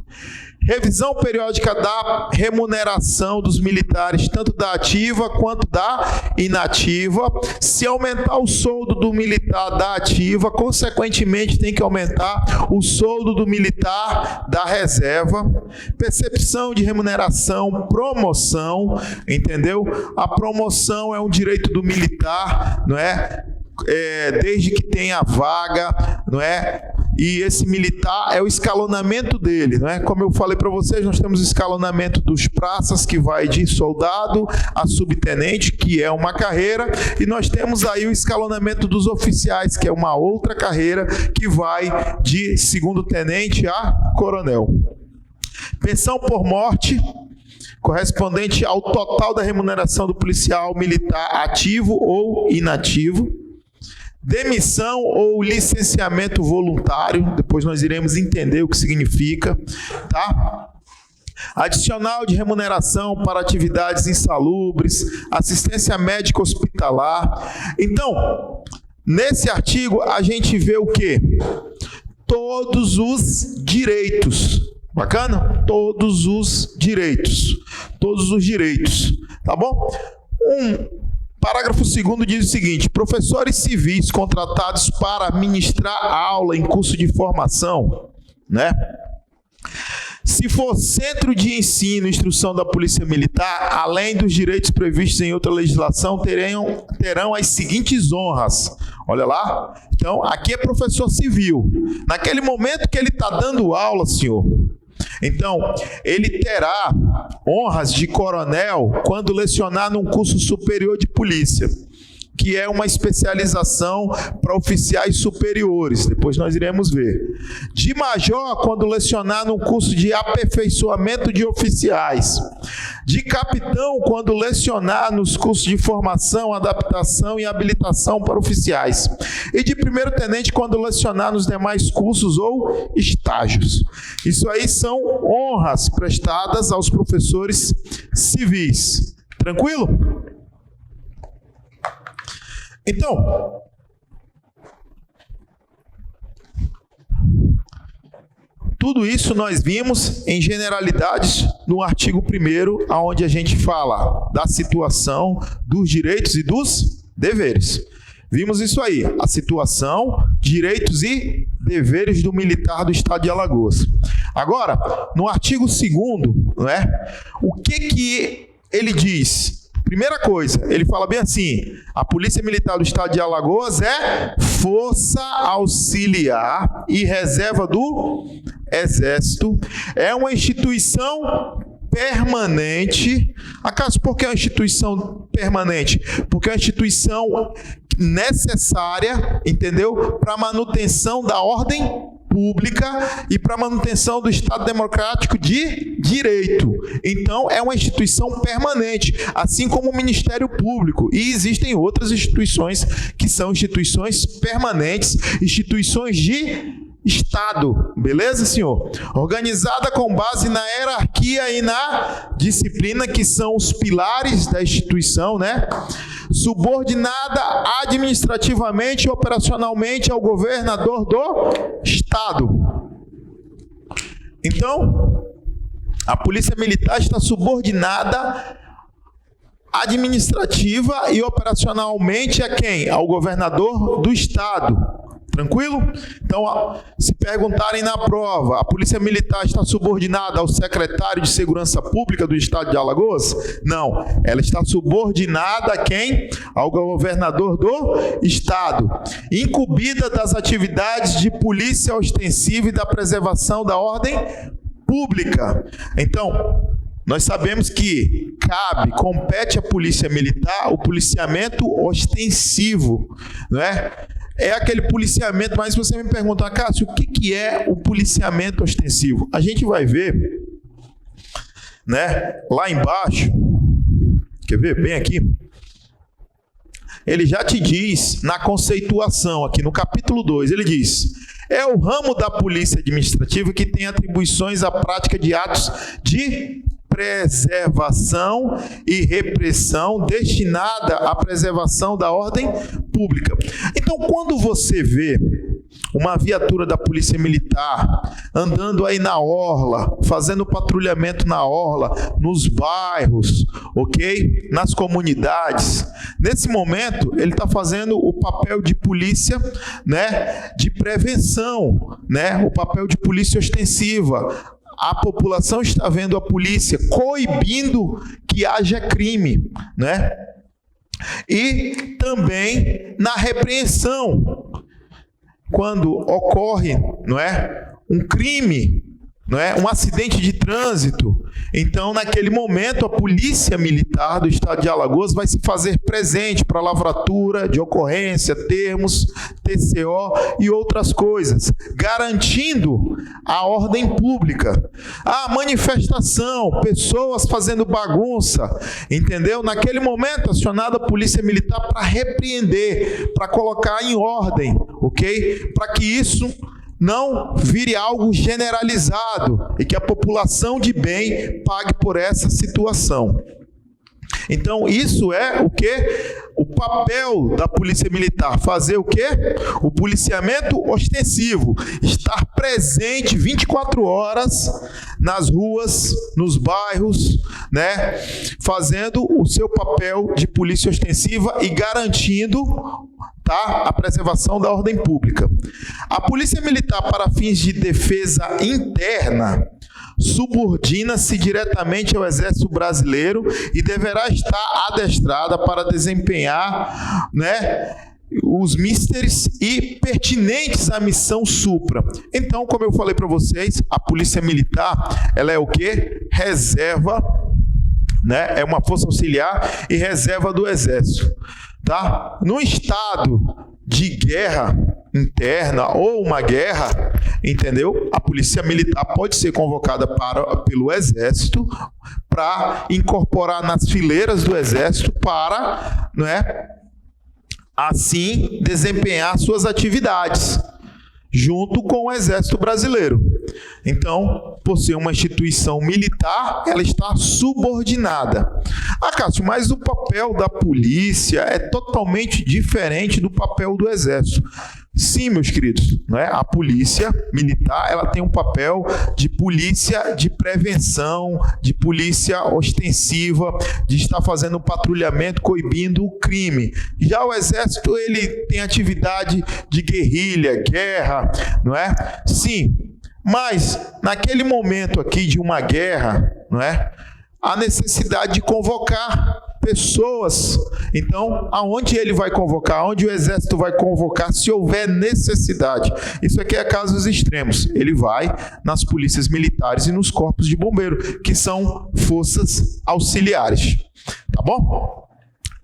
Revisão periódica da remuneração dos militares, tanto da ativa quanto da inativa. Se aumentar o soldo do militar da ativa, consequentemente tem que aumentar o soldo do militar da reserva. Percepção de remuneração, promoção, entendeu? A promoção é um direito do militar, não é? Desde que tenha vaga, não é? E esse militar é o escalonamento dele, não é? Como eu falei para vocês, nós temos o escalonamento dos praças, que vai de soldado a subtenente, que é uma carreira, e nós temos aí o escalonamento dos oficiais, que é uma outra carreira, que vai de segundo tenente a coronel. Pensão por morte, correspondente ao total da remuneração do policial militar ativo ou inativo. Demissão ou licenciamento voluntário, depois nós iremos entender o que significa, tá? Adicional de remuneração para atividades insalubres, assistência médica hospitalar. Então, nesse artigo a gente vê o quê? Todos os direitos. Bacana? Todos os direitos. Todos os direitos. Tá bom? Parágrafo 2º diz o seguinte: professores civis contratados para ministrar aula em curso de formação, né? Se for centro de ensino e instrução da Polícia Militar, além dos direitos previstos em outra legislação, terão as seguintes honras. Olha lá. Então, aqui é professor civil. Naquele momento que ele está dando aula, senhor, então, ele terá honras de coronel quando lecionar num curso superior de polícia, que é uma especialização para oficiais superiores, depois nós iremos ver. De major, quando lecionar num curso de aperfeiçoamento de oficiais. De capitão, quando lecionar nos cursos de formação, adaptação e habilitação para oficiais. E de primeiro tenente, quando lecionar nos demais cursos ou estágios. Isso aí são honras prestadas aos professores civis. Tranquilo? Então, tudo isso nós vimos em generalidades no artigo 1º, onde a gente fala da situação, dos direitos e dos deveres. Vimos isso aí, a situação, direitos e deveres do militar do Estado de Alagoas. Agora, no artigo 2º, não é? O que ele diz? Primeira coisa, ele fala bem assim: a Polícia Militar do Estado de Alagoas é força auxiliar e reserva do Exército, é uma instituição permanente. Acaso por que é uma instituição permanente? Porque é uma instituição necessária, entendeu? Para a manutenção da ordem pública e para a manutenção do Estado democrático de direito. Então, é uma instituição permanente, assim como o Ministério Público. E existem outras instituições que são instituições permanentes, instituições de Estado, beleza, senhor? Organizada com base na hierarquia e na disciplina, que são os pilares da instituição, né? Subordinada administrativamente e operacionalmente ao governador do Estado. Então, a Polícia Militar está subordinada administrativa e operacionalmente a quem? Ao governador do Estado. Tranquilo? Então, se perguntarem na prova, a Polícia Militar está subordinada ao secretário de Segurança Pública do Estado de Alagoas? Não, ela está subordinada a quem? Ao governador do Estado. Incumbida das atividades de polícia ostensiva e da preservação da ordem pública. Então, nós sabemos que compete à Polícia Militar o policiamento ostensivo, não é? É aquele policiamento, mas se você me perguntar, Cássio, o que é o policiamento ostensivo? A gente vai ver, né, lá embaixo, quer ver? Bem aqui. Ele já te diz, na conceituação, aqui no capítulo 2, ele diz: é o ramo da polícia administrativa que tem atribuições à prática de atos de preservação e repressão destinada à preservação da ordem pública. Então, quando você vê uma viatura da Polícia Militar andando aí na orla, fazendo patrulhamento na orla, nos bairros, ok? Nas comunidades, nesse momento ele está fazendo o papel de polícia, né? De prevenção, né? O papel de polícia ostensiva. A população está vendo a polícia coibindo que haja crime, né? E também na repreensão, quando ocorre, não é, um crime, não é, um acidente de trânsito. Então, naquele momento, a Polícia Militar do Estado de Alagoas vai se fazer presente para a lavratura de ocorrência, termos, TCO e outras coisas, garantindo a ordem pública. A manifestação, pessoas fazendo bagunça, entendeu? Naquele momento, acionada a Polícia Militar para repreender, para colocar em ordem, ok? Para que isso não vire algo generalizado e que a população de bem pague por essa situação. Então, isso é o quê? O papel da Polícia Militar. Fazer o quê? O policiamento ostensivo. Estar presente 24 horas nas ruas, nos bairros, né? Fazendo o seu papel de polícia ostensiva e garantindo, tá, a preservação da ordem pública. A Polícia Militar, para fins de defesa interna, subordina-se diretamente ao Exército Brasileiro e deverá estar adestrada para desempenhar, né, os místeres e pertinentes à missão supra. Então, como eu falei para vocês, a Polícia Militar, ela é o quê? Reserva, né? É uma força auxiliar e reserva do Exército. Tá? No estado de guerra interna ou uma guerra, entendeu? A Polícia Militar pode ser convocada pelo Exército para incorporar nas fileiras do Exército para, não é, assim desempenhar suas atividades junto com o Exército Brasileiro. Então, por ser uma instituição militar, ela está subordinada. Ah, Cássio, mas o papel da polícia é totalmente diferente do papel do Exército. Sim, meus queridos, não é? A polícia militar, ela tem um papel de polícia de prevenção, de polícia ostensiva, de estar fazendo patrulhamento, coibindo o crime. Já o Exército, ele tem atividade de guerrilha, guerra, não é? Sim, mas naquele momento aqui de uma guerra, não é? Há necessidade de convocar pessoas. Então, aonde ele vai convocar? Aonde o Exército vai convocar se houver necessidade? Isso aqui é casos extremos. Ele vai nas polícias militares e nos corpos de bombeiro, que são forças auxiliares. Tá bom?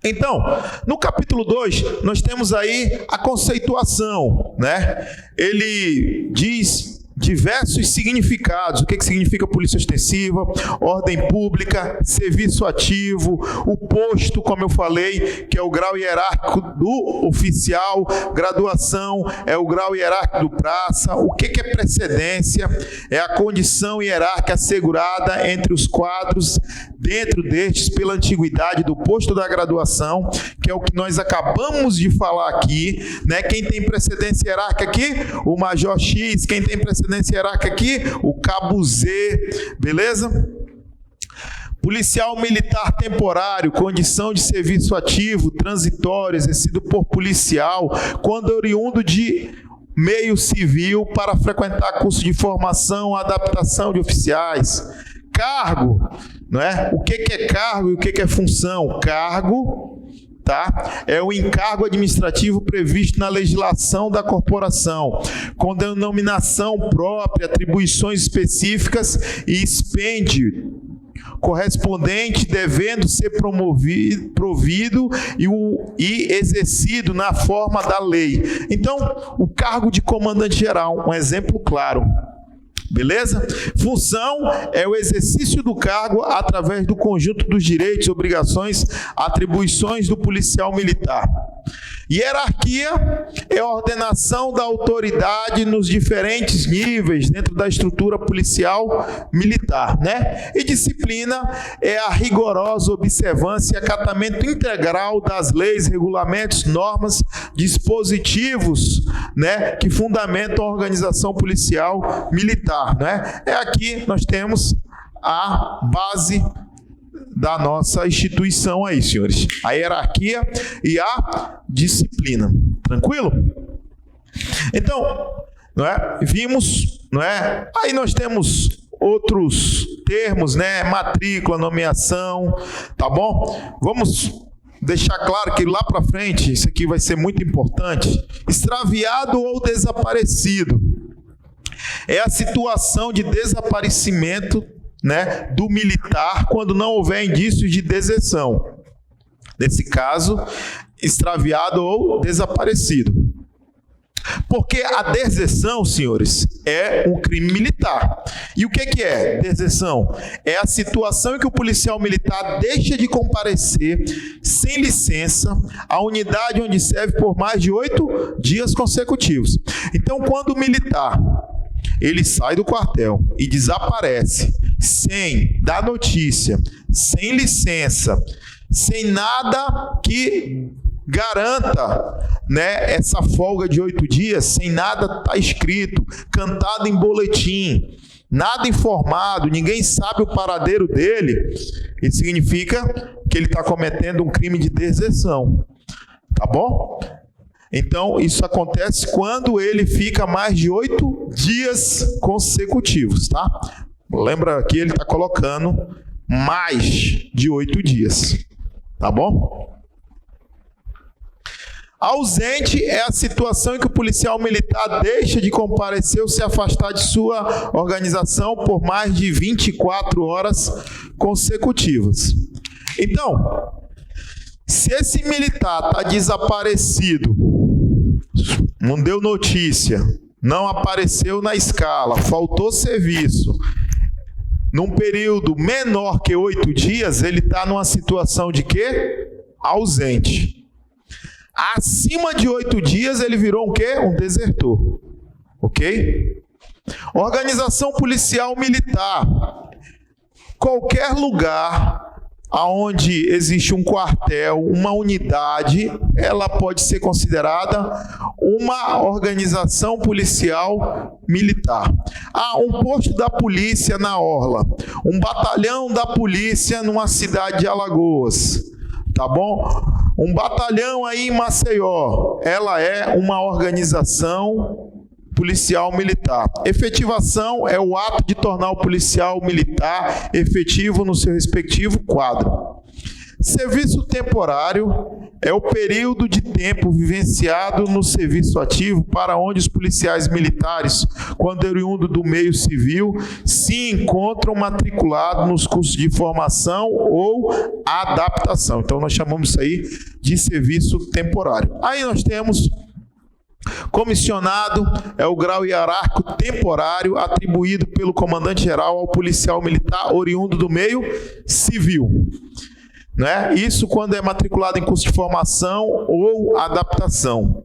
Então, no capítulo 2, nós temos aí a conceituação, né? Ele diz diversos significados. O que significa polícia ostensiva, ordem pública, serviço ativo, o posto, como eu falei, que é o grau hierárquico do oficial, graduação é o grau hierárquico do praça. O que é precedência? É a condição hierárquica assegurada entre os quadros, dentro destes, pela antiguidade do posto da graduação, que é o que nós acabamos de falar aqui, né? Quem tem precedência hierárquica aqui? O Major X. Quem tem precedência hierárquica aqui? O Cabo Z. Beleza? Policial militar temporário, condição de serviço ativo, transitório, exercido por policial, quando oriundo de meio civil para frequentar curso de formação, adaptação de oficiais. Cargo, não é? O que é cargo e o que é função? Cargo, tá? É o encargo administrativo previsto na legislação da corporação, com denominação própria, atribuições específicas e expêndio correspondente, devendo ser provido e exercido na forma da lei. Então, o cargo de comandante-geral, um exemplo claro. Beleza? Função é o exercício do cargo através do conjunto dos direitos, obrigações, atribuições do policial militar. Hierarquia é a ordenação da autoridade nos diferentes níveis dentro da estrutura policial militar, né? E disciplina é a rigorosa observância e acatamento integral das leis, regulamentos, normas, dispositivos, né, que fundamentam a organização policial militar, né? Aqui nós temos a base da nossa instituição aí, senhores. A hierarquia e a disciplina. Tranquilo? Então, não é? Vimos, não é? Aí nós temos outros termos, né? Matrícula, nomeação, tá bom? Vamos deixar claro que lá para frente, isso aqui vai ser muito importante. Extraviado ou desaparecido é a situação de desaparecimento, né, do militar quando não houver indícios de deserção. Nesse caso, extraviado ou desaparecido. Porque a deserção, senhores, é um crime militar. E o que é deserção? É a situação em que o policial militar deixa de comparecer sem licença à unidade onde serve por mais de 8 dias consecutivos. Então, quando o militar ele sai do quartel e desaparece sem dar notícia, sem licença, sem nada que garanta, né, essa folga de 8 dias, sem nada tá escrito, cantado em boletim, nada informado, ninguém sabe o paradeiro dele, isso significa que ele está cometendo um crime de deserção, tá bom? Então, isso acontece quando ele fica mais de 8 dias consecutivos, tá? Lembra que ele está colocando mais de 8 dias, tá bom? Ausente é a situação em que o policial militar deixa de comparecer ou se afastar de sua organização por mais de 24 horas consecutivas. Então, se esse militar está desaparecido, não deu notícia, não apareceu na escala, faltou serviço, num período menor que 8 dias, ele está numa situação de quê? Ausente. Acima de 8 dias, ele virou um quê? Um desertor. Ok? Organização policial militar. Qualquer lugar onde existe um quartel, uma unidade, ela pode ser considerada uma organização policial militar. Um posto da polícia na orla, um batalhão da polícia numa cidade de Alagoas, tá bom? Um batalhão aí em Maceió, ela é uma organização policial militar. Efetivação é o ato de tornar o policial militar efetivo no seu respectivo quadro. Serviço temporário é o período de tempo vivenciado no serviço ativo para onde os policiais militares, quando oriundo do meio civil, se encontram matriculados nos cursos de formação ou adaptação. Então, nós chamamos isso aí de serviço temporário. Aí nós temos Comissionado é o grau hierárquico temporário atribuído pelo comandante-geral ao policial militar oriundo do meio civil. Né? Isso quando é matriculado em curso de formação ou adaptação.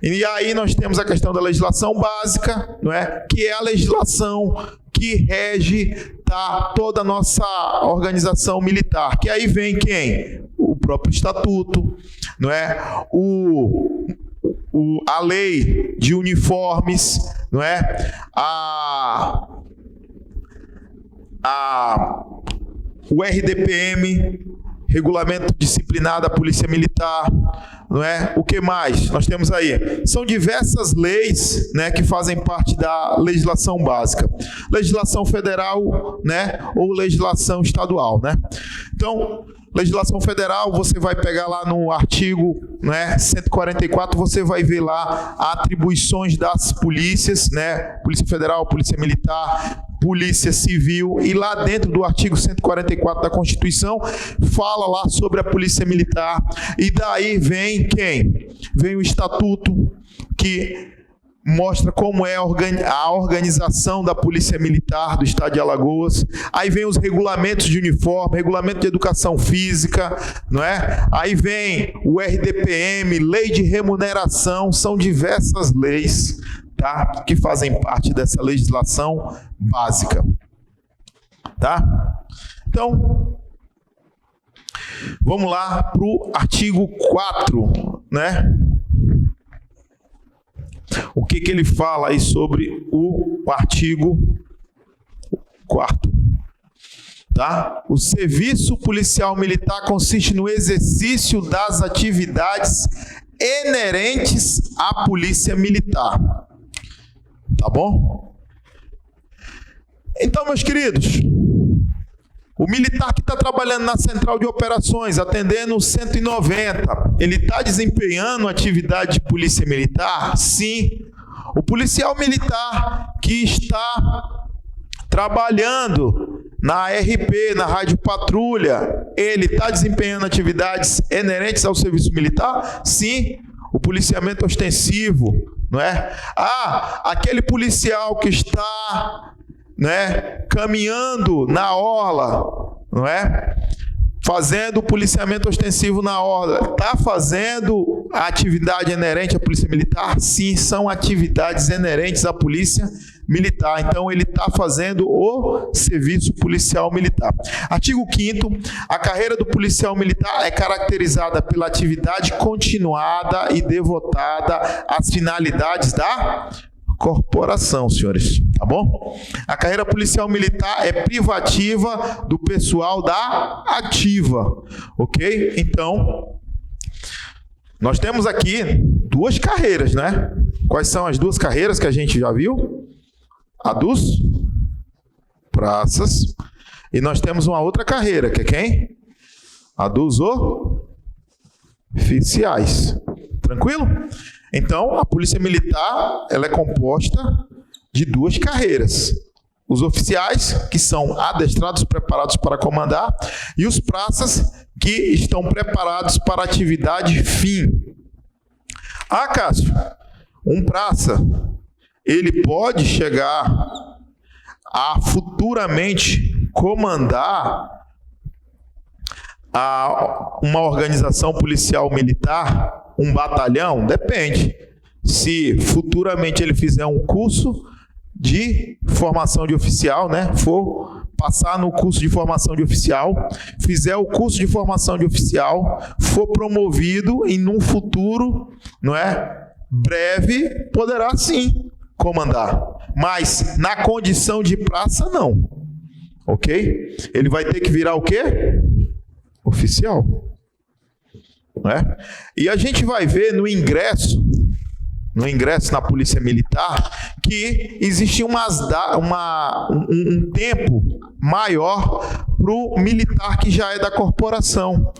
E aí nós temos a questão da legislação básica, não é? Que é a legislação que rege toda a nossa organização militar. Que aí vem quem? O próprio estatuto, não é? A lei de uniformes, não é? O RDPM, regulamento disciplinar da Polícia Militar, não é? O que mais nós temos aí? São diversas leis, né, que fazem parte da legislação básica. Legislação federal, né, ou legislação estadual, né? Então, legislação federal, você vai pegar lá no artigo, né, 144, você vai ver lá atribuições das polícias, né? Polícia Federal, Polícia Militar, Polícia Civil, e lá dentro do artigo 144 da Constituição, fala lá sobre a Polícia Militar, e daí vem quem? Vem o Estatuto, que mostra como é a organização da Polícia Militar do Estado de Alagoas. Aí vem os regulamentos de uniforme, regulamento de educação física, não é? Aí vem o RDPM, lei de remuneração, são diversas leis, tá? Que fazem parte dessa legislação básica, tá? Então, vamos lá para o artigo 4, né? O que ele fala aí sobre o artigo 4º, tá? O serviço policial militar consiste no exercício das atividades inerentes à polícia militar. Tá bom? Então, meus queridos, o militar que está trabalhando na central de operações, atendendo o 190, ele está desempenhando atividade de polícia militar? Sim. O policial militar que está trabalhando na RP, na rádio patrulha, ele está desempenhando atividades inerentes ao serviço militar? Sim. O policiamento ostensivo, não é? Aquele policial que está, né, caminhando na orla, não é? Fazendo o policiamento ostensivo na orla, está fazendo a atividade inerente à polícia militar? Sim, são atividades inerentes à polícia militar. Então, ele está fazendo o serviço policial militar. Artigo 5º, a carreira do policial militar é caracterizada pela atividade continuada e devotada às finalidades da corporação, senhores, tá bom? A carreira policial militar é privativa do pessoal da ativa, ok? Então, nós temos aqui duas carreiras, né? Quais são as duas carreiras que a gente já viu? A dos praças, e nós temos uma outra carreira, que é quem? A dos oficiais. Tranquilo? Então, a Polícia Militar, ela é composta de duas carreiras. Os oficiais, que são adestrados, preparados para comandar, e os praças, que estão preparados para a atividade fim. Cássio, um praça, ele pode chegar a futuramente comandar uma organização policial militar, um batalhão? Depende. Se futuramente ele fizer um curso de formação de oficial, né, for passar no curso de formação de oficial, fizer o curso de formação de oficial, for promovido e num futuro, não é, breve, poderá sim comandar. Mas na condição de praça, não. Ok? Ele vai ter que virar o quê? Oficial. Né? E a gente vai ver no ingresso na Polícia Militar, que existe um tempo maior para o militar que já é da corporação.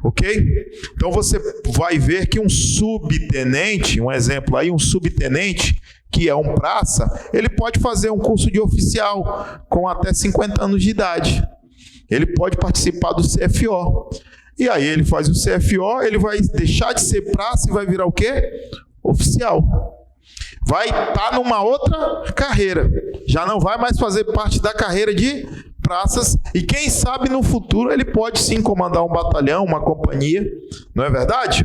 Ok? Então você vai ver que um subtenente, um exemplo aí, um subtenente, que é um praça, ele pode fazer um curso de oficial com até 50 anos de idade. Ele pode participar do CFO. E aí ele faz o CFO, ele vai deixar de ser praça e vai virar o quê? oficial. Vai estar numa outra carreira. Já não vai mais fazer parte da carreira de praças. E quem sabe no futuro ele pode sim comandar um batalhão, uma companhia. Não é verdade?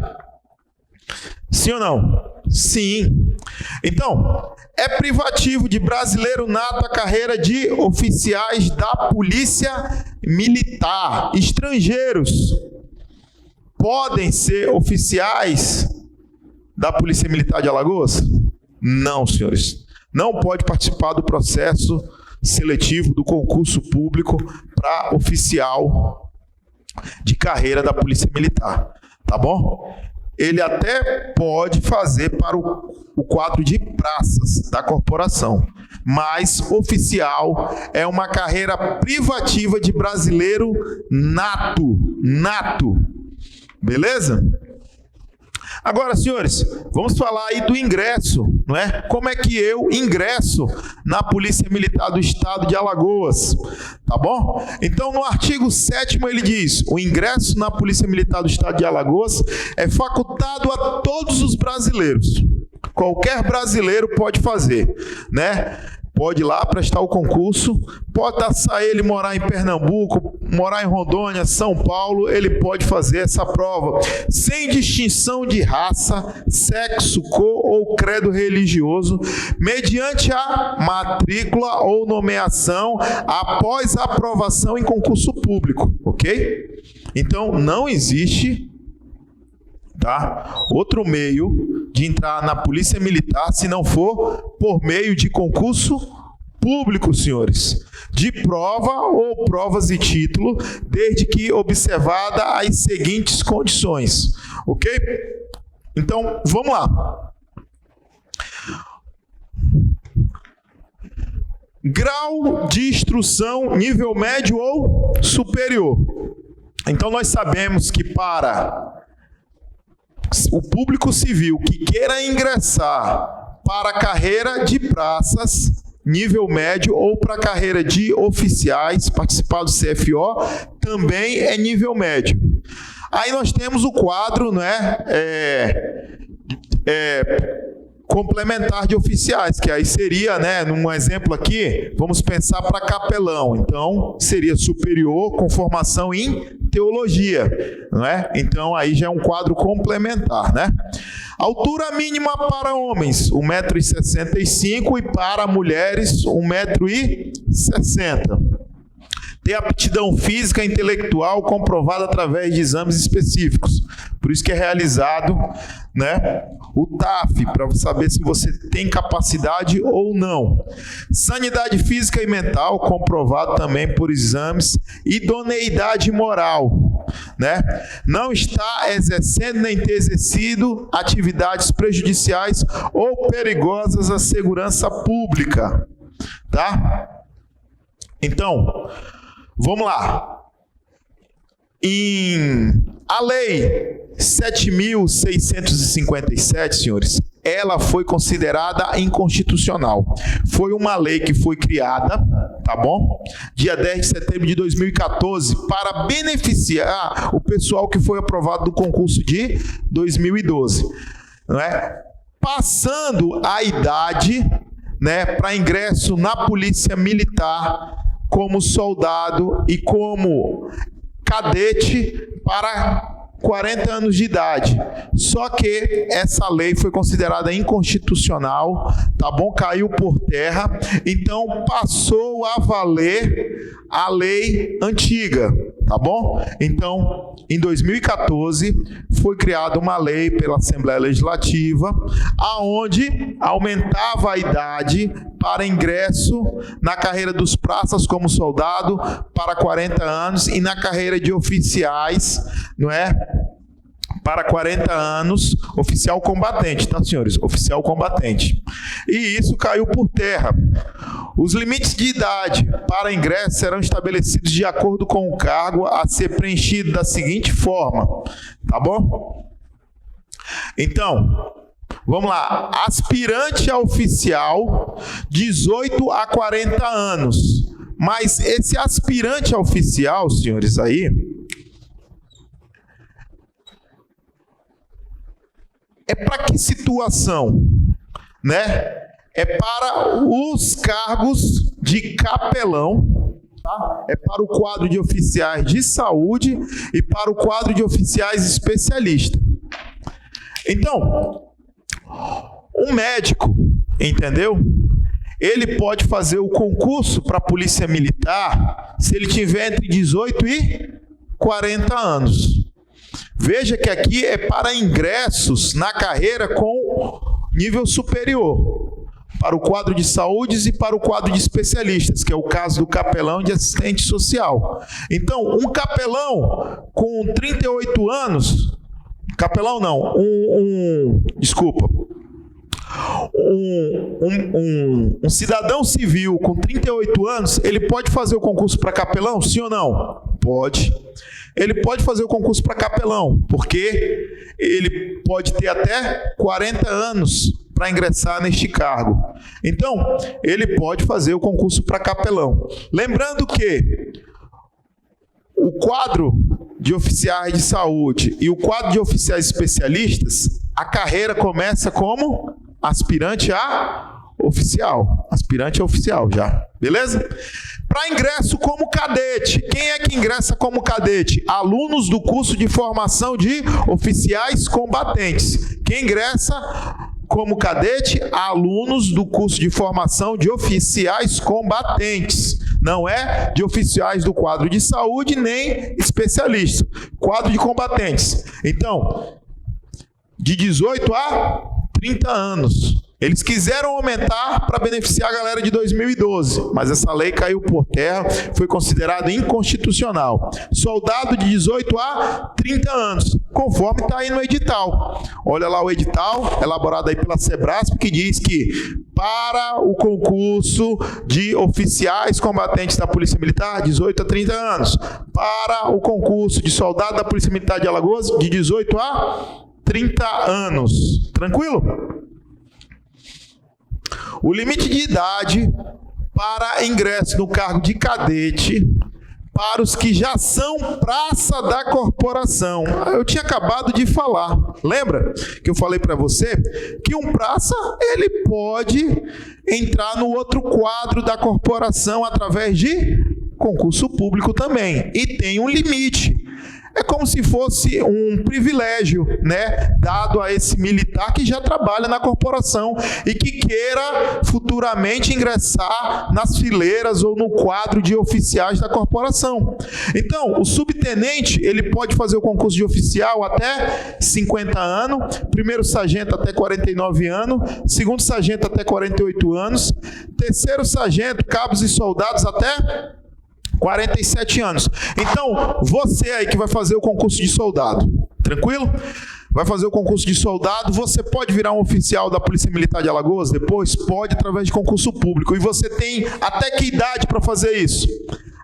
Sim ou não? Sim. Então, é privativo de brasileiro nato a carreira de oficiais da Polícia Militar. Estrangeiros podem ser oficiais da Polícia Militar de Alagoas? Não, senhores. Não pode participar do processo seletivo do concurso público para oficial de carreira da Polícia Militar. Tá bom? Ele até pode fazer para o quadro de praças da corporação, mas oficial é uma carreira privativa de brasileiro nato. Beleza? Agora, senhores, vamos falar aí do ingresso, não é? Como é que eu ingresso na Polícia Militar do Estado de Alagoas, tá bom? Então, no artigo 7º ele diz: o ingresso na Polícia Militar do Estado de Alagoas é facultado a todos os brasileiros. Qualquer brasileiro pode fazer, né? Pode ir lá prestar o concurso, pode sair ele morar em Pernambuco, morar em Rondônia, São Paulo, ele pode fazer essa prova, sem distinção de raça, sexo, cor ou credo religioso, mediante a matrícula ou nomeação após a aprovação em concurso público, ok? Então, não existe, tá, outro meio de entrar na Polícia Militar se não for por meio de concurso público, senhores, de prova ou provas e título, desde que observada as seguintes condições, ok? Então, vamos lá. Grau de instrução, nível médio ou superior. Então, nós sabemos que para o público civil que queira ingressar para a carreira de praças, nível médio, ou para a carreira de oficiais, participar do CFO, também é nível médio. Aí nós temos o quadro, né, complementar de oficiais, que aí seria, né, num exemplo aqui, vamos pensar para capelão. Então, seria superior com formação em teologia, não é? Então, aí já é um quadro complementar, né? Altura mínima para homens, 1,65 m, e para mulheres, 1,60 m. Ter aptidão física e intelectual comprovada através de exames específicos. Por isso que é realizado, né, o TAF, para saber se você tem capacidade ou não. Sanidade física e mental, comprovado também por exames. Idoneidade moral, né? Não está exercendo nem ter exercido atividades prejudiciais ou perigosas à segurança pública, tá? Então, vamos lá. A lei 7.657, senhores, ela foi considerada inconstitucional. Foi uma lei que foi criada, tá bom? Dia 10 de setembro de 2014, para beneficiar o pessoal que foi aprovado do concurso de 2012, não é? Passando a idade, né, para ingresso na Polícia Militar como soldado e como cadete para 40 anos de idade. Só que essa lei foi considerada inconstitucional, tá bom? Caiu por terra, então passou a valer a lei antiga, tá bom? Então, em 2014, foi criada uma lei pela Assembleia Legislativa, aonde aumentava a idade para ingresso na carreira dos praças como soldado para 40 anos e na carreira de oficiais, não é? Para 40 anos, oficial combatente, tá, senhores? Oficial combatente. E isso caiu por terra. Os limites de idade para ingresso serão estabelecidos de acordo com o cargo a ser preenchido da seguinte forma, tá bom? Então, vamos lá. Aspirante a oficial, 18 a 40 anos. Mas esse aspirante a oficial, senhores, aí, é para que situação? Né? É para os cargos de capelão, tá? É para o quadro de oficiais de saúde e para o quadro de oficiais especialistas. Então, um médico, entendeu? Ele pode fazer o concurso para a Polícia Militar se ele tiver entre 18 e 40 anos. Veja que aqui é para ingressos na carreira com nível superior, para o quadro de saúde e para o quadro de especialistas, que é o caso do capelão de assistente social. Então, um capelão com 38 anos, capelão não, um cidadão civil com 38 anos, ele pode fazer o concurso para capelão, sim ou não? Pode. Ele pode fazer o concurso para capelão, porque ele pode ter até 40 anos para ingressar neste cargo. Então, ele pode fazer o concurso para capelão. Lembrando que o quadro de oficiais de saúde e o quadro de oficiais especialistas, a carreira começa como aspirante a oficial. Aspirante a oficial já, beleza? Para ingresso como cadete, quem é que ingressa como cadete? Alunos do curso de formação de oficiais combatentes. Quem ingressa como cadete? Alunos do curso de formação de oficiais combatentes. Não é de oficiais do quadro de saúde, nem especialista. Quadro de combatentes. Então, de 18 a 30 anos. Eles quiseram aumentar para beneficiar a galera de 2012, mas essa lei caiu por terra, foi considerada inconstitucional. Soldado de 18 a 30 anos, conforme está aí no edital. Olha lá o edital, elaborado aí pela Sebrasp, que diz que para o concurso de oficiais combatentes da Polícia Militar, 18 a 30 anos. Para o concurso de soldado da Polícia Militar de Alagoas, de 18 a 30 anos. Tranquilo? O limite de idade para ingresso no cargo de cadete para os que já são praça da corporação. Eu tinha acabado de falar. Lembra que eu falei para você que um praça, ele pode entrar no outro quadro da corporação através de concurso público também. E tem um limite. É como se fosse um privilégio, né, dado a esse militar que já trabalha na corporação e que queira futuramente ingressar nas fileiras ou no quadro de oficiais da corporação. Então, o subtenente, ele pode fazer o concurso de oficial até 50 anos, primeiro sargento até 49 anos, segundo sargento até 48 anos, terceiro sargento, cabos e soldados até 47 anos. Então, você aí que vai fazer o concurso de soldado, tranquilo? Vai fazer o concurso de soldado, você pode virar um oficial da Polícia Militar de Alagoas? Depois pode, através de concurso público. E você tem até que idade para fazer isso?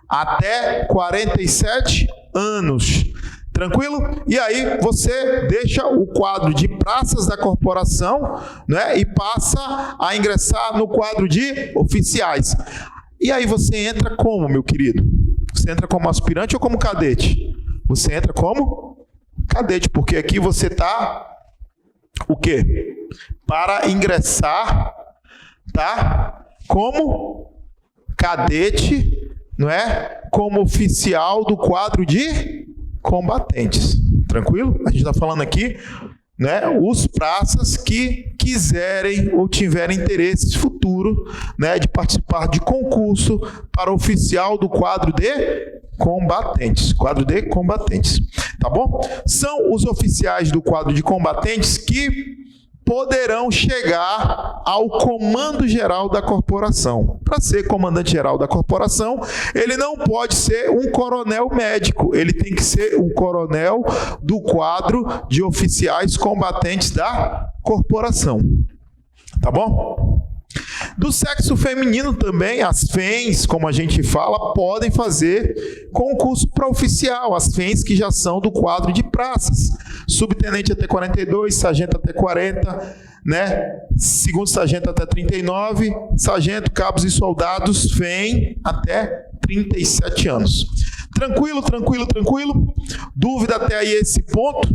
Até 47 anos. Tranquilo? E aí você deixa o quadro de praças da corporação, né, e passa a ingressar no quadro de oficiais. E aí você entra como, meu querido? Você entra como aspirante ou como cadete? Você entra como cadete, porque aqui você está o quê? Para ingressar, tá? Como cadete, não é? Como oficial do quadro de combatentes. Tranquilo? A gente está falando aqui, né, os praças que quiserem ou tiverem interesse futuro, né, de participar de concurso para oficial do quadro de combatentes. Quadro de combatentes. Tá bom? São os oficiais do quadro de combatentes que poderão chegar ao comando geral da corporação. Para ser comandante geral da corporação, ele não pode ser um coronel médico, ele tem que ser um coronel do quadro de oficiais combatentes da corporação. Tá bom? Do sexo feminino também, as FEMs, como a gente fala, podem fazer concurso para oficial, as FEMs que já são do quadro de praças. Subtenente até 42, sargento até 40, né? Segundo sargento até 39, sargento, cabos e soldados, FEM até 37 anos. Tranquilo, tranquilo, tranquilo? Dúvida até aí esse ponto?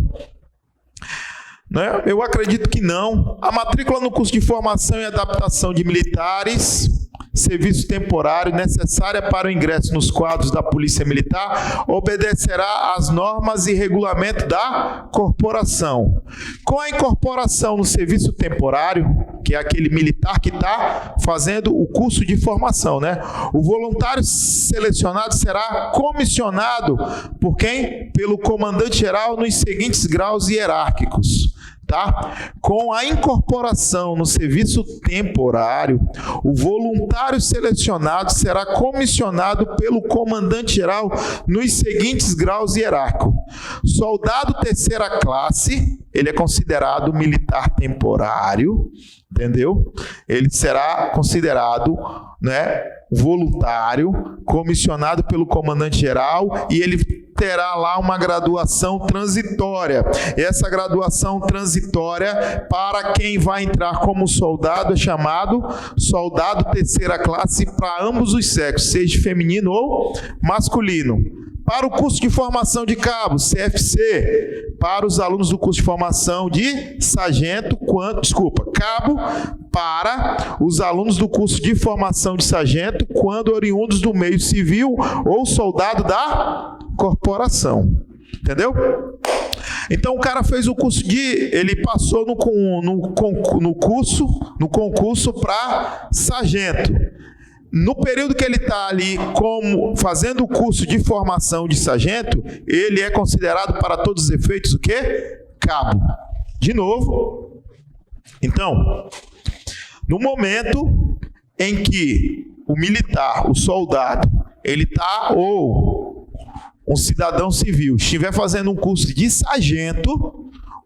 Né? Eu acredito que não. A matrícula no curso de formação e adaptação de militares, serviço temporário, necessária para o ingresso nos quadros da Polícia Militar, obedecerá às normas e regulamento da corporação. Com a incorporação no serviço temporário, que é aquele militar que está fazendo o curso de formação, né? O voluntário selecionado será comissionado por quem? Pelo comandante-geral nos seguintes graus hierárquicos. Tá? Com a incorporação no serviço temporário, o voluntário selecionado será comissionado pelo comandante-geral nos seguintes graus hierárquicos. Soldado terceira classe, ele é considerado militar temporário, entendeu? Ele será considerado, né, voluntário, comissionado pelo comandante-geral, e ele terá lá uma graduação transitória. Essa graduação transitória, para quem vai entrar como soldado, é chamado soldado terceira classe para ambos os sexos, seja feminino ou masculino. Para o curso de formação de cabo, CFC, para os alunos do curso de formação de sargento, cabo, para os alunos do curso de formação de sargento, quando oriundos do meio civil ou soldado da corporação. Entendeu? Então o cara fez o curso ele passou no concurso para sargento. No período que ele está ali fazendo o curso de formação de sargento, ele é considerado para todos os efeitos o quê? Cabo. De novo. Então, no momento em que o militar, o soldado, ele está, ou um cidadão civil, estiver fazendo um curso de sargento,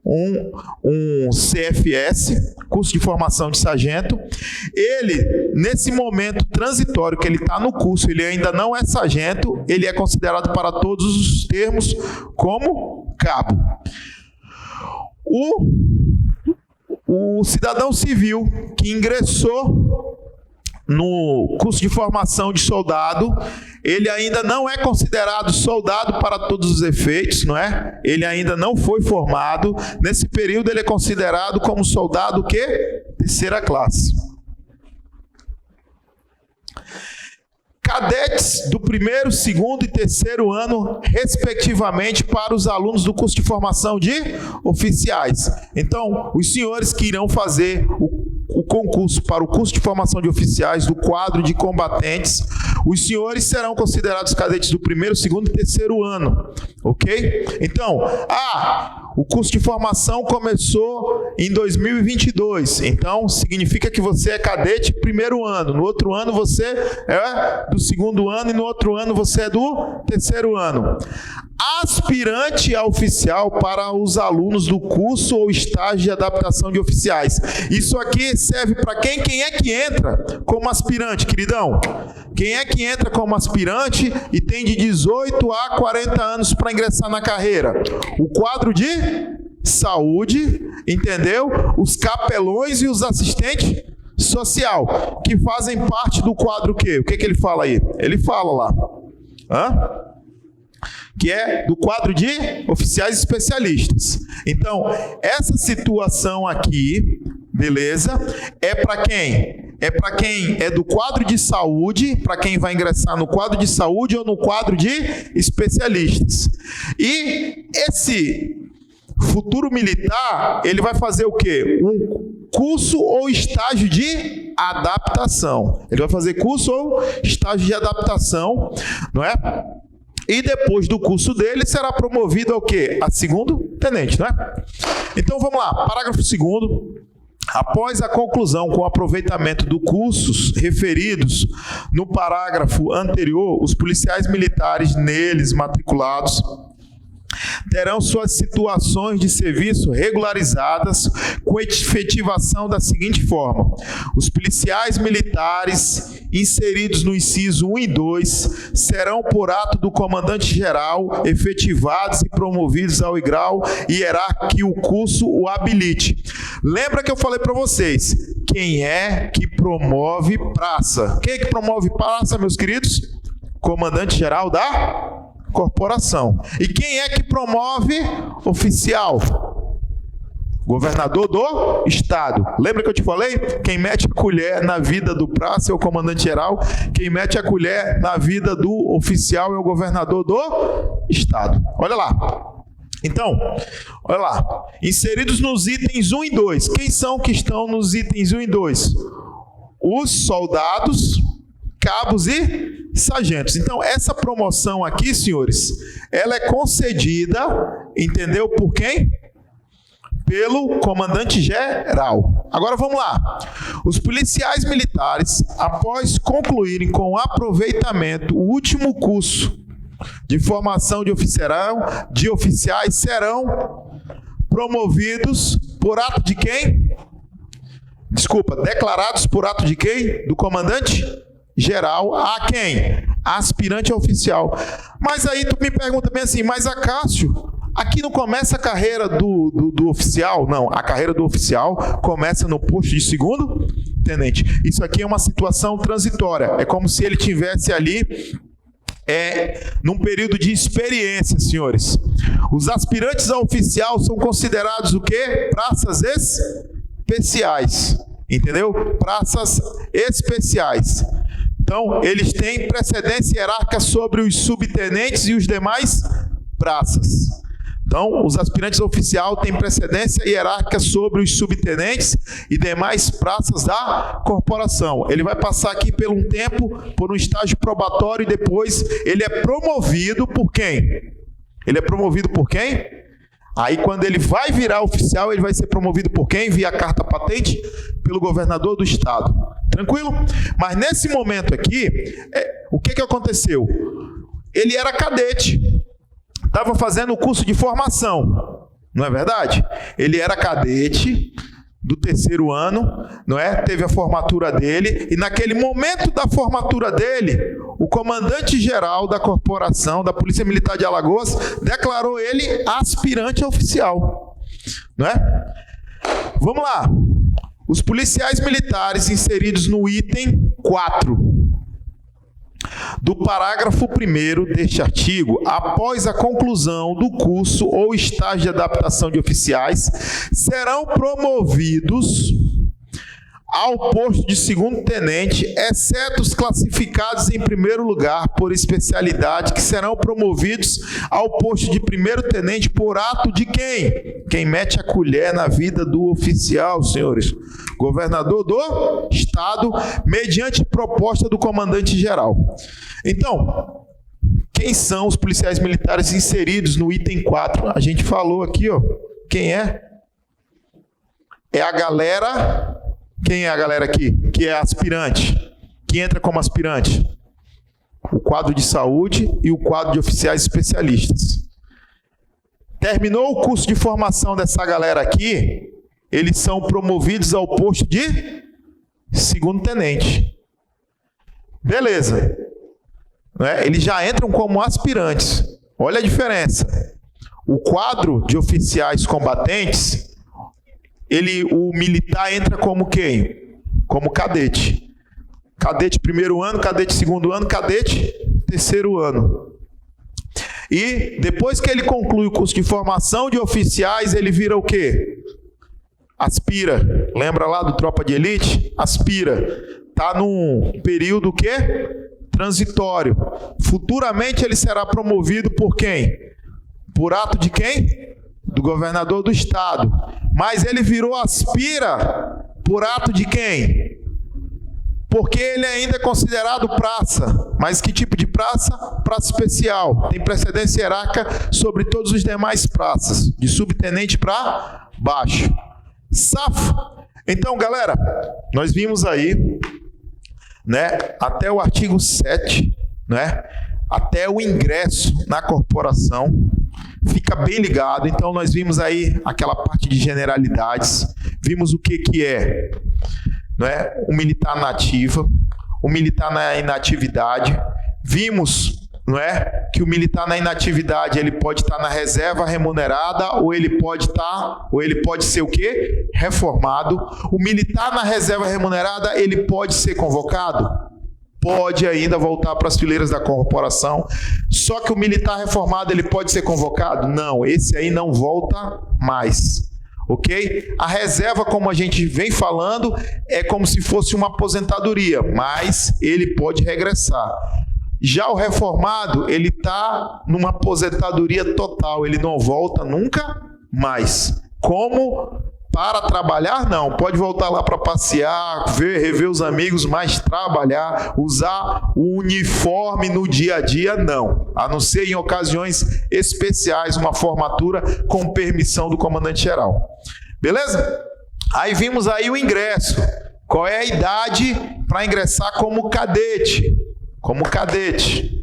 um CFS, curso de formação de sargento, ele, nesse momento transitório que ele está no curso, ele ainda não é sargento, ele é considerado para todos os termos como cabo. O cidadão civil que ingressou no curso de formação de soldado, ele ainda não é considerado soldado para todos os efeitos, não é? Ele ainda não foi formado. Nesse período ele é considerado como soldado o quê? Terceira classe. Cadetes do primeiro, segundo e terceiro ano, respectivamente, para os alunos do curso de formação de oficiais. Então, os senhores que irão fazer o concurso para o curso de formação de oficiais do quadro de combatentes, os senhores serão considerados cadetes do primeiro, segundo e terceiro ano, ok? Então, o curso de formação começou em 2022, então significa que você é cadete primeiro ano, no outro ano você é do segundo ano e no outro ano você é do terceiro ano. Aspirante a oficial para os alunos do curso ou estágio de adaptação de oficiais. Isso aqui serve para quem? Quem é que entra como aspirante, queridão? Quem é que entra como aspirante e tem de 18 a 40 anos para ingressar na carreira? O quadro de saúde, entendeu? Os capelões e os assistentes social, que fazem parte do quadro o quê? O que ele fala aí? Ele fala lá. Que é do quadro de oficiais especialistas. Então, essa situação aqui, beleza, é para quem? É para quem é do quadro de saúde, para quem vai ingressar no quadro de saúde ou no quadro de especialistas. E esse futuro militar, ele vai fazer o quê? Um curso ou estágio de adaptação. Ele vai fazer curso ou estágio de adaptação, não é? E depois do curso dele, será promovido ao quê? A segundo tenente, né? Então, vamos lá. Parágrafo 2º. Após a conclusão com o aproveitamento dos cursos referidos no parágrafo anterior, os policiais militares neles matriculados terão suas situações de serviço regularizadas com efetivação da seguinte forma: os policiais militares inseridos no inciso 1 e 2 serão, por ato do comandante-geral, efetivados e promovidos ao grau hierárquico que o curso o habilite. Lembra que eu falei para vocês, quem é que promove praça? Quem é que promove praça, meus queridos? Comandante-geral da corporação. E quem é que promove oficial? Governador do Estado. Lembra que eu te falei? Quem mete a colher na vida do praça é o comandante-geral. Quem mete a colher na vida do oficial é o governador do Estado. Olha lá. Então, olha lá. Inseridos nos itens 1 e 2. Quem são que estão nos itens 1 e 2? Os soldados, cabos e sargentos. Então, essa promoção aqui, senhores, ela é concedida, entendeu? Por quem? Pelo comandante-geral. Agora vamos lá. Os policiais militares, após concluírem com aproveitamento o último curso de formação de oficiais, serão promovidos por ato de quem? Declarados por ato de quem? Do comandante-geral a quem? Aspirante a oficial. Mas aí tu me pergunta bem assim, mas Acácio, aqui não começa a carreira do oficial? Não, a carreira do oficial começa no posto de segundo tenente. Isso aqui é uma situação transitória. É como se ele tivesse ali num período de experiência, senhores. Os aspirantes a oficial são considerados o quê? Praças especiais. Entendeu? Praças especiais. Então, eles têm precedência hierárquica sobre os subtenentes e os demais praças. Então, os aspirantes a oficial têm precedência hierárquica sobre os subtenentes e demais praças da corporação. Ele vai passar aqui por um tempo, por um estágio probatório, e depois ele é promovido por quem? Ele é promovido por quem? Aí, quando ele vai virar oficial, ele vai ser promovido por quem? Via carta patente? Pelo governador do estado. Tranquilo? Mas nesse momento aqui, o que aconteceu? Ele era cadete. Estava fazendo o curso de formação, não é verdade? Ele era cadete do 3º ano, não é? Teve a formatura dele, e naquele momento da formatura dele, o comandante-geral da corporação, da Polícia Militar de Alagoas, declarou ele aspirante a oficial, não é? Vamos lá. Os policiais militares inseridos no item 4 do parágrafo 1º deste artigo, após a conclusão do curso ou estágio de adaptação de oficiais, serão promovidos ao posto de segundo tenente, exceto os classificados em primeiro lugar por especialidade, que serão promovidos ao posto de primeiro tenente por ato de quem? Quem mete a colher na vida do oficial, senhores. Governador do estado, mediante proposta do comandante-geral. Então, quem são os policiais militares inseridos no item 4? A gente falou aqui, ó. Quem é? É a galera... Quem é a galera aqui? Que é aspirante. Que entra como aspirante? O quadro de saúde e o quadro de oficiais especialistas. Terminou o curso de formação dessa galera aqui, eles são promovidos ao posto de segundo tenente. Beleza. Eles já entram como aspirantes. Olha a diferença. O quadro de oficiais combatentes... o militar entra como quem? Como cadete. Cadete 1º ano, cadete 2º ano, cadete 3º ano. E depois que ele conclui o curso de formação de oficiais, ele vira o quê? Aspira. Lembra lá do Tropa de Elite? Aspira. Está num período o quê? Transitório. Futuramente ele será promovido por quem? Por ato de quem? Do governador do estado. Mas ele virou aspira por ato de quem? Porque ele ainda é considerado praça. Mas que tipo de praça? Praça especial. Tem precedência hierárquica sobre todos os demais praças. De subtenente para baixo. Safo. Então, galera, nós vimos aí, até o artigo 7, até o ingresso na corporação. Fica bem ligado. Então, nós vimos aí aquela parte de generalidades. Vimos o que é, o militar na ativa, o militar na inatividade. Vimos, que o militar na inatividade ele pode estar na reserva remunerada ou ele pode ser o quê? Reformado. O militar na reserva remunerada ele pode ser convocado? Pode ainda voltar para as fileiras da corporação. Só que o militar reformado ele pode ser convocado? Não, esse aí não volta mais. ok? A reserva, como a gente vem falando, é como se fosse uma aposentadoria, mas ele pode regressar. Já o reformado, ele está numa aposentadoria total, ele não volta nunca mais. Como para trabalhar, não. Pode voltar lá para passear, rever os amigos, mas trabalhar, usar o uniforme no dia a dia, não. A não ser em ocasiões especiais, uma formatura com permissão do comandante-geral. Beleza? Aí vimos aí o ingresso. Qual é a idade para ingressar como cadete? Como cadete.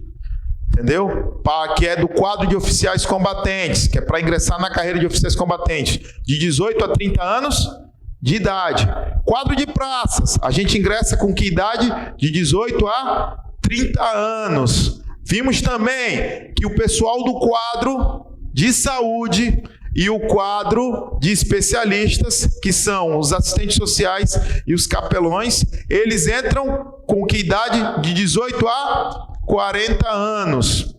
Entendeu? Que é do quadro de oficiais combatentes, que é para ingressar na carreira de oficiais combatentes, de 18 a 30 anos de idade. Quadro de praças, a gente ingressa com que idade? De 18 a 30 anos. Vimos também que o pessoal do quadro de saúde e o quadro de especialistas, que são os assistentes sociais e os capelões, eles entram com que idade? De 18 a 40 anos.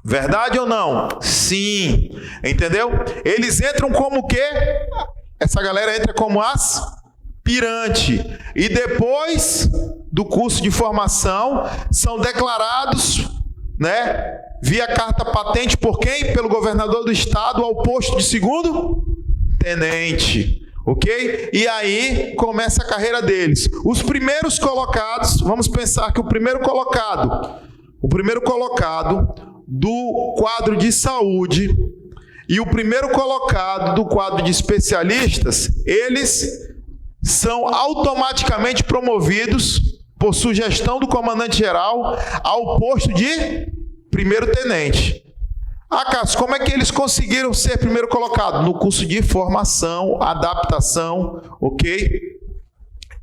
Verdade ou não? Sim. Entendeu? Eles entram como o quê? Essa galera entra como aspirante. E depois do curso de formação, são declarados, né, via carta patente por quem? Pelo governador do estado ao posto de segundo tenente. Ok? E aí começa a carreira deles. Os primeiros colocados, vamos pensar que o primeiro colocado do quadro de saúde e o primeiro colocado do quadro de especialistas, eles são automaticamente promovidos por sugestão do comandante-geral ao posto de primeiro-tenente. Cássio, como é que eles conseguiram ser primeiro colocado? No curso de formação, adaptação, ok?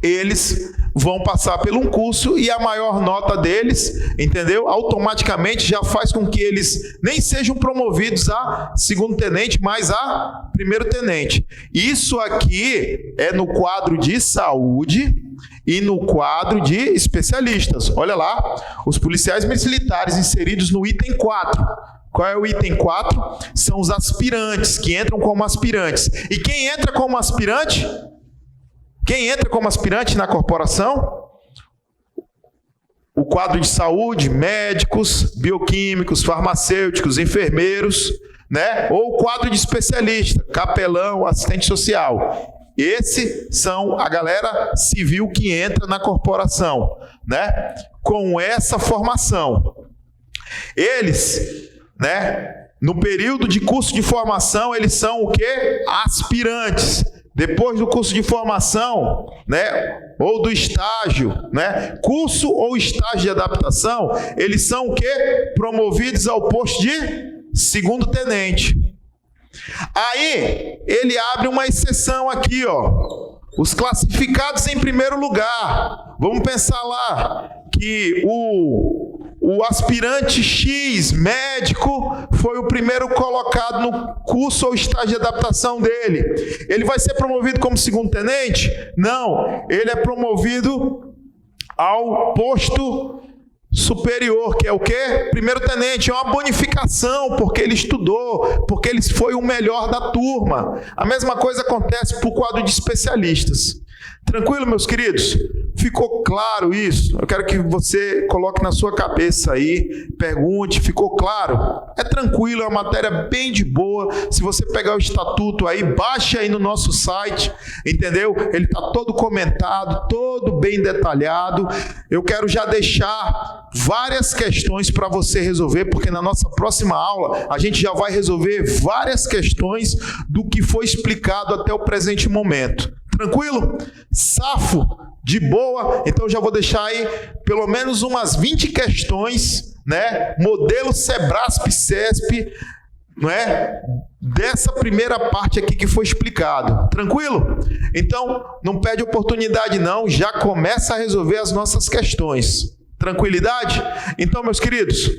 Eles vão passar por um curso e a maior nota deles, entendeu? Automaticamente já faz com que eles nem sejam promovidos a segundo-tenente, mas a primeiro-tenente. Isso aqui é no quadro de saúde e no quadro de especialistas. Olha lá, os policiais militares inseridos no item 4. Qual é o item 4? São os aspirantes, que entram como aspirantes. E quem entra como aspirante? Quem entra como aspirante na corporação? O quadro de saúde, médicos, bioquímicos, farmacêuticos, enfermeiros, né? Ou o quadro de especialista, capelão, assistente social. Esses são a galera civil que entra na corporação, né? Com essa formação. Eles, né, no período de curso de formação, eles são o quê? Aspirantes. Depois do curso de formação, né, ou do estágio, né, curso ou estágio de adaptação, eles são o quê? Promovidos ao posto de segundo-tenente. Aí, ele abre uma exceção aqui, ó. Os classificados em primeiro lugar. Vamos pensar lá que o aspirante X, médico, foi o primeiro colocado no curso ou estágio de adaptação dele. Ele vai ser promovido como segundo-tenente? Não, ele é promovido ao posto superior, que é o quê? Primeiro-tenente. É uma bonificação, porque ele estudou, porque ele foi o melhor da turma. A mesma coisa acontece para o quadro de especialistas. Tranquilo, meus queridos? Ficou claro isso? Eu quero que você coloque na sua cabeça aí, pergunte, ficou claro? É tranquilo, é uma matéria bem de boa. Se você pegar o estatuto aí, baixa aí no nosso site, entendeu? Ele está todo comentado, todo bem detalhado. Eu quero já deixar várias questões para você resolver, porque na nossa próxima aula a gente já vai resolver várias questões do que foi explicado até o presente momento. Tranquilo? Safo? De boa? Então já vou deixar aí pelo menos umas 20 questões, né? Modelo Sebrasp-CESP, não é? Dessa primeira parte aqui que foi explicado. Tranquilo? Então, não perde oportunidade não, já começa a resolver as nossas questões. Tranquilidade? Então, meus queridos,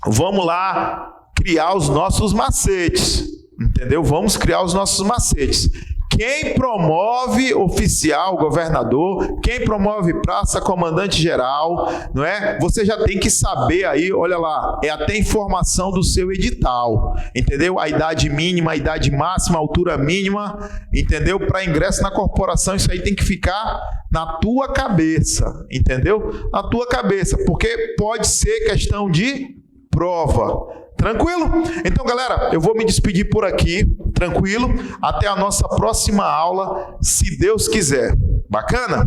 vamos lá criar os nossos macetes, entendeu? Vamos criar os nossos macetes. quem promove oficial, governador, quem promove praça, comandante-geral, não é? Você já tem que saber aí, olha lá, é até informação do seu edital, entendeu? A idade mínima, a idade máxima, a altura mínima, entendeu? Para ingresso na corporação, isso aí tem que ficar na tua cabeça, entendeu? Na tua cabeça, porque pode ser questão de prova. Tranquilo? Então, galera, eu vou me despedir por aqui, tranquilo? Até a nossa próxima aula, se Deus quiser. Bacana?